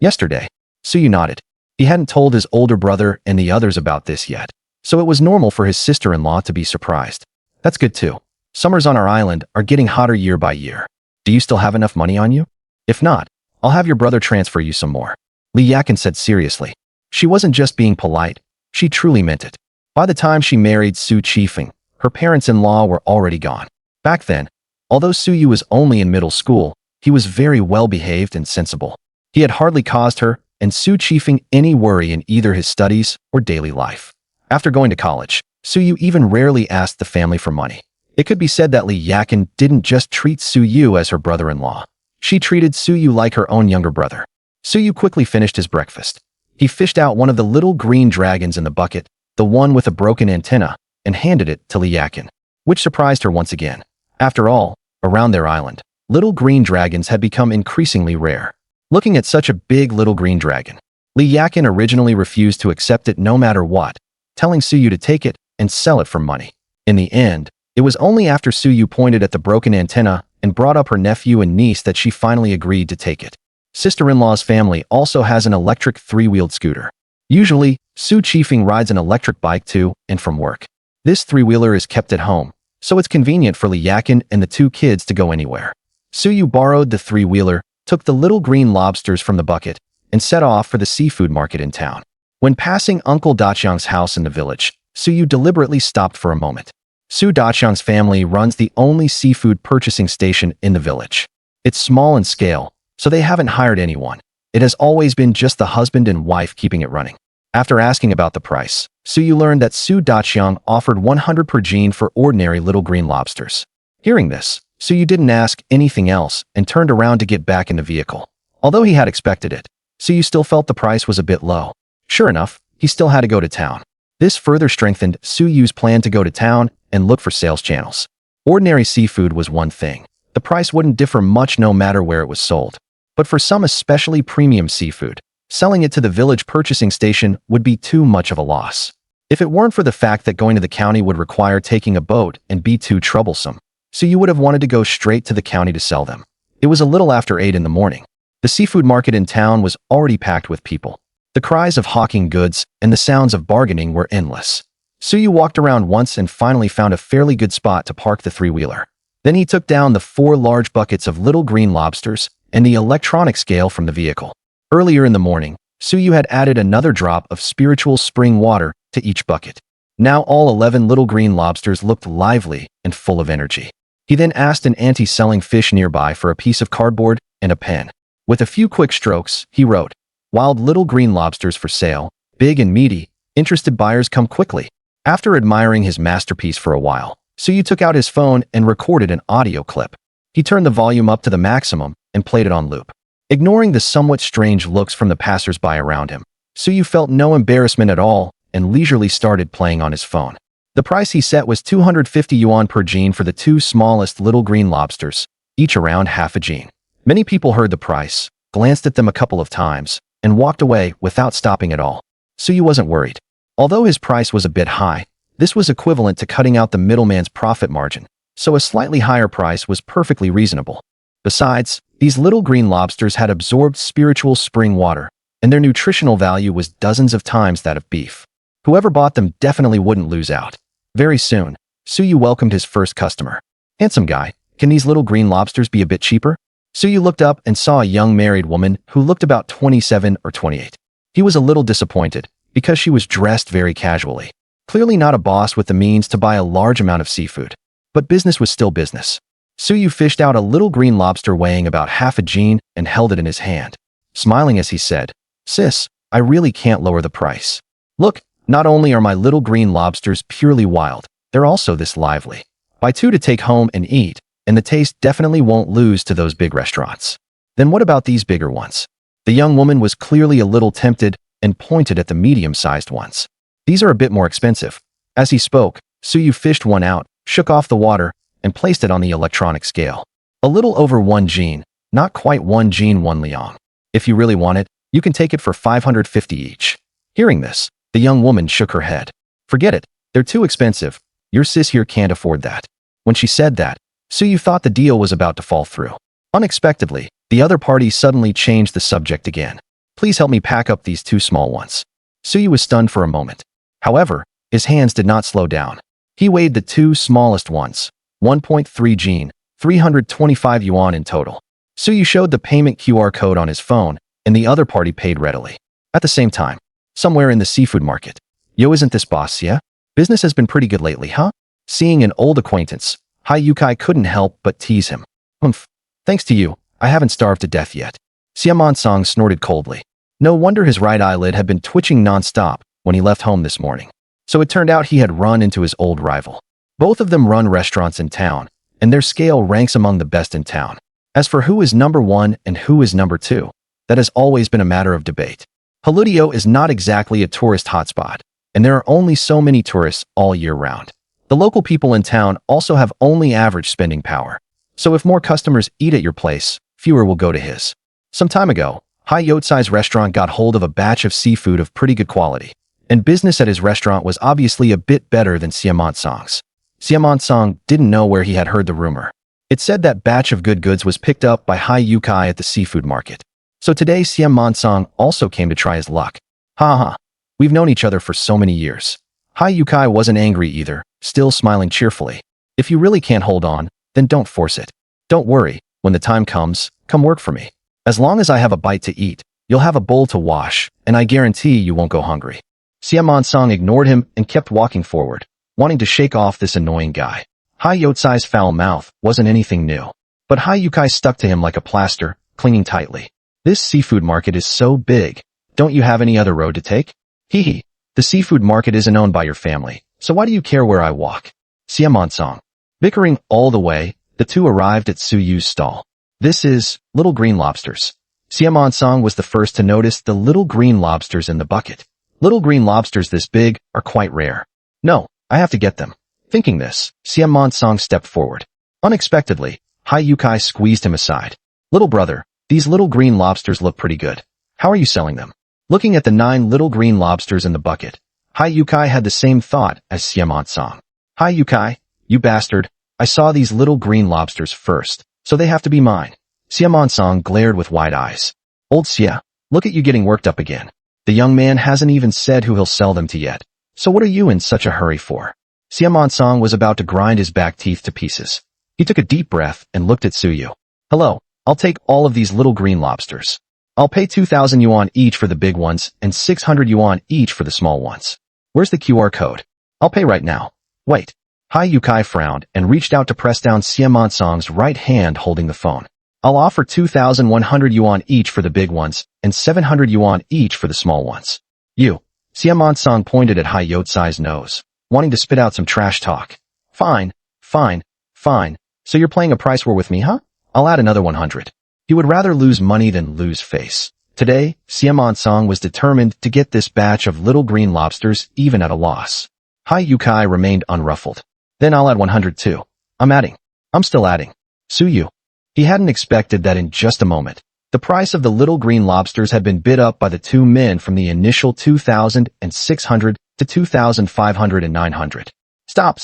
Yesterday. Su Yu nodded. He hadn't told his older brother and the others about this yet, so it was normal for his sister-in-law to be surprised. That's good too. Summers on our island are getting hotter year by year. Do you still have enough money on you? If not, I'll have your brother transfer you some more. Li Yakin said seriously. She wasn't just being polite, she truly meant it. By the time she married Su Qifeng, her parents-in-law were already gone. Back then, although Su Yu was only in middle school, he was very well-behaved and sensible. He had hardly caused her and Su Qifeng any worry in either his studies or daily life. After going to college, Su Yu even rarely asked the family for money. It could be said that Li Yakin didn't just treat Su Yu as her brother-in-law. She treated Su Yu like her own younger brother. Su Yu quickly finished his breakfast. He fished out one of the little green dragons in the bucket, the one with a broken antenna, and handed it to Li Yakin, which surprised her once again. After all, around their island, little green dragons had become increasingly rare. Looking at such a big little green dragon, Li Yakin originally refused to accept it no matter what, telling Su Yu to take it and sell it for money. In the end, it was only after Su Yu pointed at the broken antenna and brought up her nephew and niece that she finally agreed to take it. Sister-in-law's family also has an electric 3-wheeled scooter. Usually, Su Qifeng rides an electric bike to and from work. This 3-wheeler is kept at home, so it's convenient for Li Yakin and the 2 kids to go anywhere. Su Yu borrowed the 3-wheeler, took the little green lobsters from the bucket, and set off for the seafood market in town. When passing Uncle Daqiang's house in the village, Su Yu deliberately stopped for a moment. Su Daqiang's family runs the only seafood purchasing station in the village. It's small in scale, so they haven't hired anyone. It has always been just the husband and wife keeping it running. After asking about the price, Su Yu learned that Su Daqiang offered 100 per jin for ordinary little green lobsters. Hearing this, Su Yu didn't ask anything else and turned around to get back in the vehicle. Although he had expected it, Su Yu still felt the price was a bit low. Sure enough, he still had to go to town. This further strengthened Su Yu's plan to go to town and look for sales channels. Ordinary seafood was one thing. The price wouldn't differ much no matter where it was sold. But for some especially premium seafood, selling it to the village purchasing station would be too much of a loss. If it weren't for the fact that going to the county would require taking a boat and be too troublesome, so you would have wanted to go straight to the county to sell them. It was a little after 8 in the morning. The seafood market in town was already packed with people. The cries of hawking goods and the sounds of bargaining were endless. Su Yu walked around once and finally found a fairly good spot to park the 3-wheeler. Then he took down the 4 large buckets of little green lobsters and the electronic scale from the vehicle. Earlier in the morning, Suyu had added another drop of spiritual spring water to each bucket. Now all 11 little green lobsters looked lively and full of energy. He then asked an auntie selling fish nearby for a piece of cardboard and a pen. With a few quick strokes, he wrote, "Wild little green lobsters for sale, big and meaty, interested buyers come quickly." After admiring his masterpiece for a while, Suyu took out his phone and recorded an audio clip. He turned the volume up to the maximum and played it on loop. Ignoring the somewhat strange looks from the passers-by around him, Suyu felt no embarrassment at all and leisurely started playing on his phone. The price he set was 250 yuan per gene for the two smallest little green lobsters, each around half a gene. Many people heard the price, glanced at them a couple of times, and walked away without stopping at all. Suyu wasn't worried. Although his price was a bit high, this was equivalent to cutting out the middleman's profit margin, so a slightly higher price was perfectly reasonable. Besides, these little green lobsters had absorbed spiritual spring water, and their nutritional value was dozens of times that of beef. Whoever bought them definitely wouldn't lose out. Very soon, Suyu welcomed his first customer. "Handsome guy, can these little green lobsters be a bit cheaper?" Suyu looked up and saw a young married woman who looked about 27 or 28. He was a little disappointed because she was dressed very casually. Clearly not a boss with the means to buy a large amount of seafood. But business was still business. Suyu fished out a little green lobster weighing about half a gene and held it in his hand. Smiling as he said, "Sis, I really can't lower the price. Look, not only are my little green lobsters purely wild, they're also this lively. Buy two to take home and eat, and the taste definitely won't lose to those big restaurants." "Then what about these bigger ones?" The young woman was clearly a little tempted and pointed at the medium-sized ones. "These are a bit more expensive." As he spoke, Suyu fished one out, shook off the water, and placed it on the electronic scale. "A little over 1 gene, not quite 1 gene 1 liang. If you really want it, you can take it for 550 each." Hearing this, the young woman shook her head. "Forget it, they're too expensive. Your sis here can't afford that." When she said that, Suyu thought the deal was about to fall through. Unexpectedly, the other party suddenly changed the subject again. "Please help me pack up these two small ones." Suyu was stunned for a moment. However, his hands did not slow down. He weighed the two smallest ones, 1.3 gene, 325 yuan in total. Suyu showed the payment QR code on his phone, and the other party paid readily. At the same time, somewhere in the seafood market, "Yo, isn't this boss, yeah? Business has been pretty good lately, huh?" Seeing an old acquaintance, Hai Yukai couldn't help but tease him. "Humph. Thanks to you, I haven't starved to death yet." Siamon Song snorted coldly. No wonder his right eyelid had been twitching non-stop when he left home this morning. So it turned out he had run into his old rival. Both of them run restaurants in town, and their scale ranks among the best in town. As for who is number 1 and who is number 2, that has always been a matter of debate. Paludio is not exactly a tourist hotspot, and there are only so many tourists all year round. The local people in town also have only average spending power. So if more customers eat at your place, fewer will go to his. Some time ago, Hai Yotsai's restaurant got hold of a batch of seafood of pretty good quality, and business at his restaurant was obviously a bit better than Siamon Song's. Siamon Song didn't know where he had heard the rumor. It said that batch of good goods was picked up by Hai Yukai at the seafood market. So today Siamon Song also came to try his luck. "Ha ha, we've known each other for so many years." Hai Yukai wasn't angry either, still smiling cheerfully. "If you really can't hold on, then don't force it. Don't worry, when the time comes, come work for me. As long as I have a bite to eat, you'll have a bowl to wash, and I guarantee you won't go hungry." Siamon Song ignored him and kept walking forward, wanting to shake off this annoying guy. Hai Yotsai's foul mouth wasn't anything new, but Hai Yukai stuck to him like a plaster, clinging tightly. "This seafood market is so big. Don't you have any other road to take?" "Hee hee. The seafood market isn't owned by your family, so why do you care where I walk?" Siamon Song. Bickering all the way, the two arrived at Suyu's stall. "This is little green lobsters." Siamon Song was the first to notice the little green lobsters in the bucket. Little green lobsters this big are quite rare. "No, I have to get them." Thinking this, Siamon Song stepped forward. Unexpectedly, Hai Yukai squeezed him aside. "Little brother, these little green lobsters look pretty good. How are you selling them?" Looking at the 9 little green lobsters in the bucket, Hai Yukai had the same thought as Siamon Song. "Hai Yukai, you bastard, I saw these little green lobsters first, so they have to be mine." Siamon Song glared with wide eyes. "Old Sia, look at you getting worked up again. The young man hasn't even said who he'll sell them to yet. So what are you in such a hurry for?" Siamon Song was about to grind his back teeth to pieces. He took a deep breath and looked at Suyu. "Hello, I'll take all of these little green lobsters. I'll pay 2,000 yuan each for the big ones and 600 yuan each for the small ones. Where's the QR code? I'll pay right now. Wait. Hai Yukai frowned and reached out to press down Xiaman Song's right hand holding the phone. I'll offer 2,100 yuan each for the big ones and 700 yuan each for the small ones. You. Xiaman Song pointed at Hai Yotsai's nose, wanting to spit out some trash talk. Fine, fine, fine. So you're playing a price war with me, huh? I'll add another 100. He would rather lose money than lose face. Today, Xiaman Song was determined to get this batch of little green lobsters even at a loss. Hai Yukai remained unruffled. Then I'll add 100 too. I'm still adding. Suyu. He hadn't expected that in just a moment. The price of the little green lobsters had been bid up by the two men from the initial 2,600 to 2,500 and 900. Stop.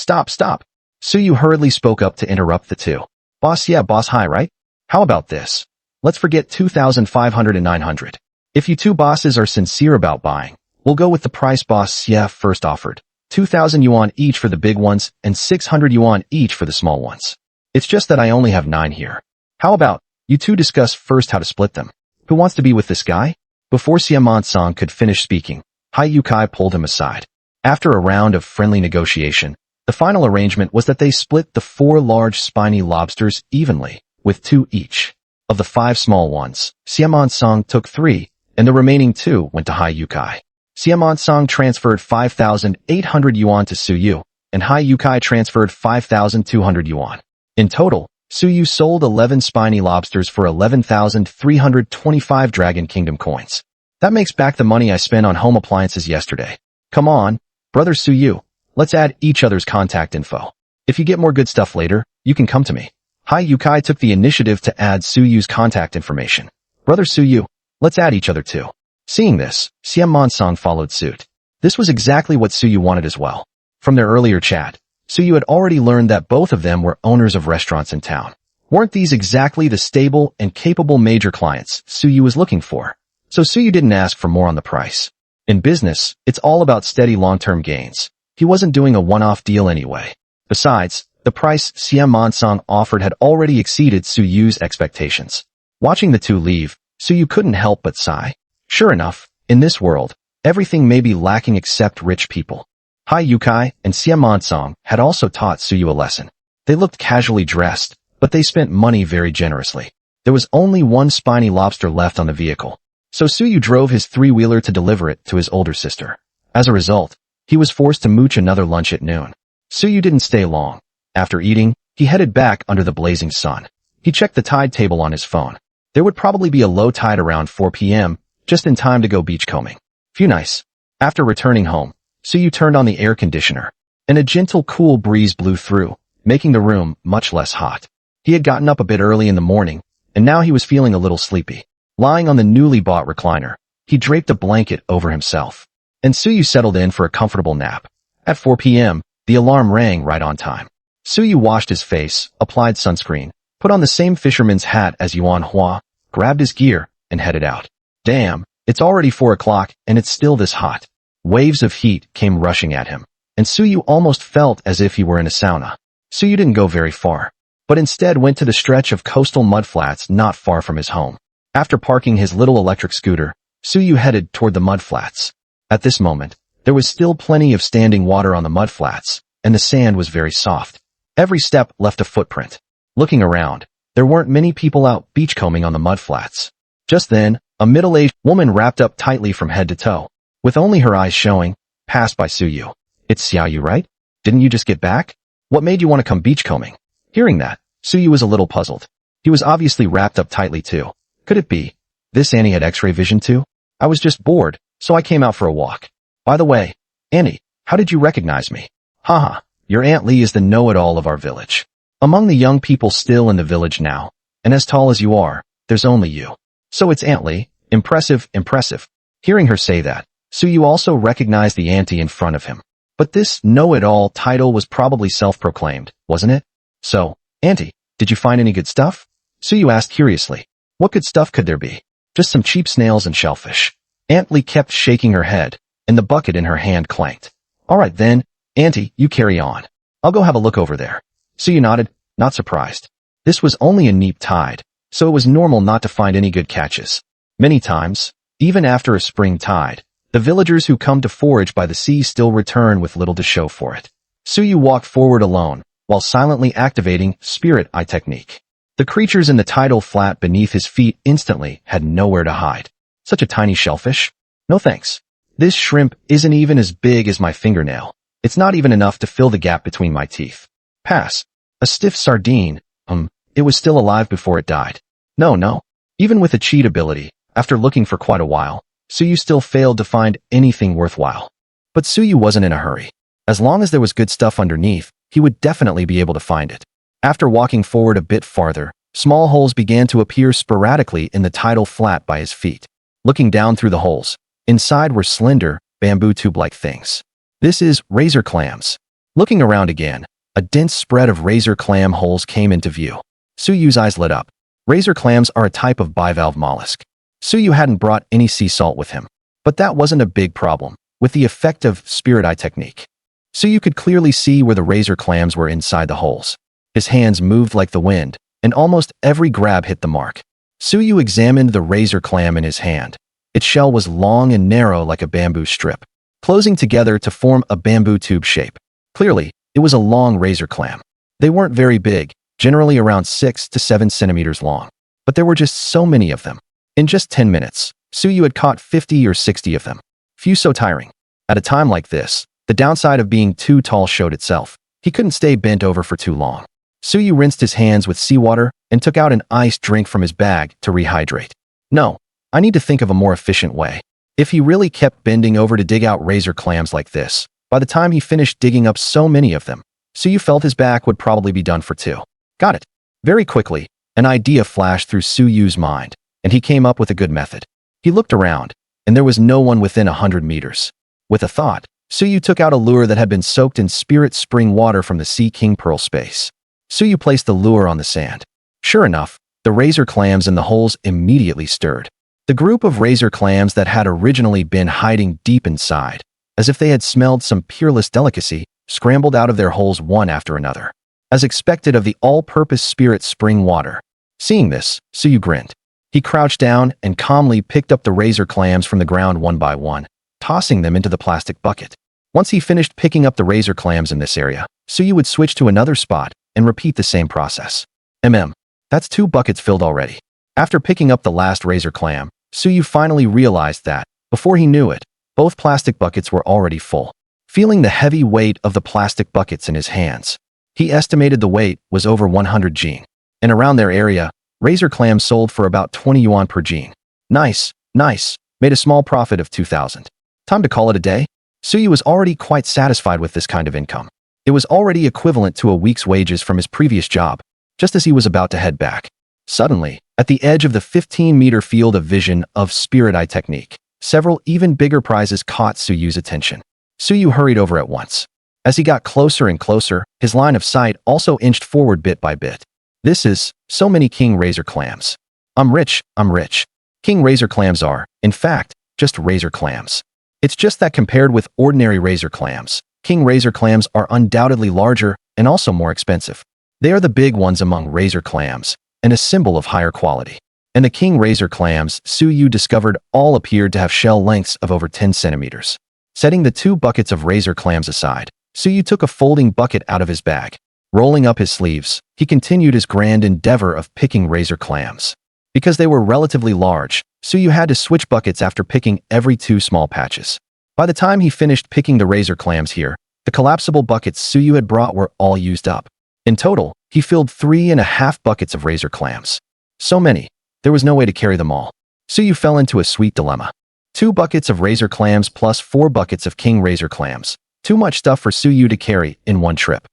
Suyu hurriedly spoke up to interrupt the two. Boss, yeah, boss, hi, right? How about this? Let's forget 2,500 and 900. If you two bosses are sincere about buying, we'll go with the price boss Xie first offered. 2,000 yuan each for the big ones and 600 yuan each for the small ones. It's just that I only have 9 here. How about you two discuss first how to split them? Who wants to be with this guy? Before Xiaman Song could finish speaking, Hai Yukai pulled him aside. After a round of friendly negotiation, the final arrangement was that they split the 4 large spiny lobsters evenly, with 2 each. Of the 5 small ones, Xiaman Song took 3, and the remaining 2 went to Hai Yukai. Xiaman Song transferred 5,800 yuan to Suyu, and Hai Yukai transferred 5,200 yuan. In total, Suyu sold 11 spiny lobsters for 11,325 Dragon Kingdom coins. That makes back the money I spent on home appliances yesterday. Come on, brother Suyu, let's add each other's contact info. If you get more good stuff later, you can come to me. Hai Yukai took the initiative to add Suyu's contact information. Brother Suyu, let's add each other too. Seeing this, Xiaman Song followed suit. This was exactly what Suyu wanted as well. From their earlier chat, Suyu had already learned that both of them were owners of restaurants in town. Weren't these exactly the stable and capable major clients Suyu was looking for? So Suyu didn't ask for more on the price. In business, it's all about steady long-term gains. He wasn't doing a one-off deal anyway. Besides, the price Xiaman Song offered had already exceeded Suyu's expectations. Watching the two leave, Suyu couldn't help but sigh. Sure enough, in this world, everything may be lacking except rich people. Hai Yukai and Xiaman Song had also taught Suyu a lesson. They looked casually dressed, but they spent money very generously. There was only 1 spiny lobster left on the vehicle, so Suyu drove his 3-wheeler to deliver it to his older sister. As a result, he was forced to mooch another lunch at noon. Suyu didn't stay long. After eating, he headed back under the blazing sun. He checked the tide table on his phone. There would probably be a low tide around 4 p.m., just in time to go beachcombing. Phew, nice. After returning home, Suyu turned on the air conditioner, and a gentle cool breeze blew through, making the room much less hot. He had gotten up a bit early in the morning, and now he was feeling a little sleepy. Lying on the newly bought recliner, he draped a blanket over himself, and Suyu settled in for a comfortable nap. At 4 p.m., the alarm rang right on time. Suyu washed his face, applied sunscreen, put on the same fisherman's hat as Yuan Hua, grabbed his gear, and headed out. Damn, it's already 4 o'clock and it's still this hot. Waves of heat came rushing at him, and Suyu almost felt as if he were in a sauna. Suyu didn't go very far, but instead went to the stretch of coastal mudflats not far from his home. After parking his little electric scooter, Suyu headed toward the mudflats. At this moment, there was still plenty of standing water on the mudflats, and the sand was very soft. Every step left a footprint. Looking around, there weren't many people out beachcombing on the mudflats. Just then, a middle-aged woman wrapped up tightly from head to toe, with only her eyes showing, passed by Suyu. It's Xiaoyu, right? Didn't you just get back? What made you want to come beachcombing? Hearing that, Suyu was a little puzzled. He was obviously wrapped up tightly too. Could it be this Annie had X-ray vision too? I was just bored, so I came out for a walk. By the way, Annie, how did you recognize me? Haha, your Aunt Lee is the know-it-all of our village. Among the young people still in the village now, and as tall as you are, there's only you. So it's Aunt Lee. Impressive, impressive. Hearing her say that, Suyu also recognized the auntie in front of him. But this know-it-all title was probably self-proclaimed, wasn't it? So, Auntie, did you find any good stuff? Suyu asked curiously. What good stuff could there be? Just some cheap snails and shellfish. Aunt Lee kept shaking her head, and the bucket in her hand clanked. All right then, Auntie, you carry on. I'll go have a look over there. Suyu nodded, not surprised. This was only a neap tide, so it was normal not to find any good catches. Many times, even after a spring tide, the villagers who come to forage by the sea still return with little to show for it. Suyu walked forward alone, while silently activating Spirit Eye technique. The creatures in the tidal flat beneath his feet instantly had nowhere to hide. Such a tiny shellfish? No thanks. This shrimp isn't even as big as my fingernail. It's not even enough to fill the gap between my teeth. Pass. A stiff sardine. It was still alive before it died. No. Even with a cheat ability, after looking for quite a while, Suyu still failed to find anything worthwhile. But Suyu wasn't in a hurry. As long as there was good stuff underneath, he would definitely be able to find it. After walking forward a bit farther, small holes began to appear sporadically in the tidal flat by his feet. Looking down through the holes, inside were slender, bamboo tube-like things. This is razor clams. Looking around again, a dense spread of razor clam holes came into view. Suyu's eyes lit up. Razor clams are a type of bivalve mollusk. Suyu hadn't brought any sea salt with him, but that wasn't a big problem. With the effective Spirit Eye technique, Suyu could clearly see where the razor clams were inside the holes. His hands moved like the wind, and almost every grab hit the mark. Suyu examined the razor clam in his hand. Its shell was long and narrow like a bamboo strip, closing together to form a bamboo tube shape. Clearly, it was a long razor clam. They weren't very big, generally around 6 to 7 centimeters long, but there were just so many of them. In just 10 minutes, Suyu had caught 50 or 60 of them. Few so tiring. At a time like this, the downside of being too tall showed itself. He couldn't stay bent over for too long. Suyu rinsed his hands with seawater and took out an iced drink from his bag to rehydrate. No, I need to think of a more efficient way. If he really kept bending over to dig out razor clams like this, by the time he finished digging up so many of them, Suyu felt his back would probably be done for too. Got it. Very quickly, an idea flashed through Suyu's mind, and he came up with a good method. He looked around, and there was no one within 100 meters. With a thought, Suyu took out a lure that had been soaked in spirit spring water from the Sea King Pearl space. Suyu placed the lure on the sand. Sure enough, the razor clams in the holes immediately stirred. The group of razor clams that had originally been hiding deep inside, as if they had smelled some peerless delicacy, scrambled out of their holes one after another, as expected of the all-purpose spirit spring water. Seeing this, Suyu grinned. He crouched down and calmly picked up the razor clams from the ground one by one, tossing them into the plastic bucket. Once he finished picking up the razor clams in this area, Suyu would switch to another spot and repeat the same process. That's 2 buckets filled already. After picking up the last razor clam, Suyu finally realized that, before he knew it, both plastic buckets were already full. Feeling the heavy weight of the plastic buckets in his hands, he estimated the weight was over 100 gene. And around their area, razor clams sold for about 20 yuan per gene. Nice. Made a small profit of 2,000. Time to call it a day? Suyu was already quite satisfied with this kind of income. It was already equivalent to a week's wages from his previous job. Just as he was about to head back, suddenly, at the edge of the 15-meter field of vision of Spirit Eye technique, several even bigger prizes caught Suyu's attention. Suyu hurried over at once. As he got closer and closer, his line of sight also inched forward bit by bit. This is so many king razor clams. I'm rich. King razor clams are, in fact, just razor clams. It's just that compared with ordinary razor clams, king razor clams are undoubtedly larger and also more expensive. They are the big ones among razor clams, and a symbol of higher quality. And the king razor clams Suyu discovered all appeared to have shell lengths of over 10 centimeters. Setting the 2 buckets of razor clams aside, Suyu took a folding bucket out of his bag. Rolling up his sleeves, he continued his grand endeavor of picking razor clams. Because they were relatively large, Suyu had to switch buckets after picking every 2 small patches. By the time he finished picking the razor clams here, the collapsible buckets Suyu had brought were all used up. In total, he filled 3.5 buckets of razor clams. So many, there was no way to carry them all. Suyu fell into a sweet dilemma. 2 buckets of razor clams plus 4 buckets of king razor clams. Too much stuff for Suyu to carry in one trip.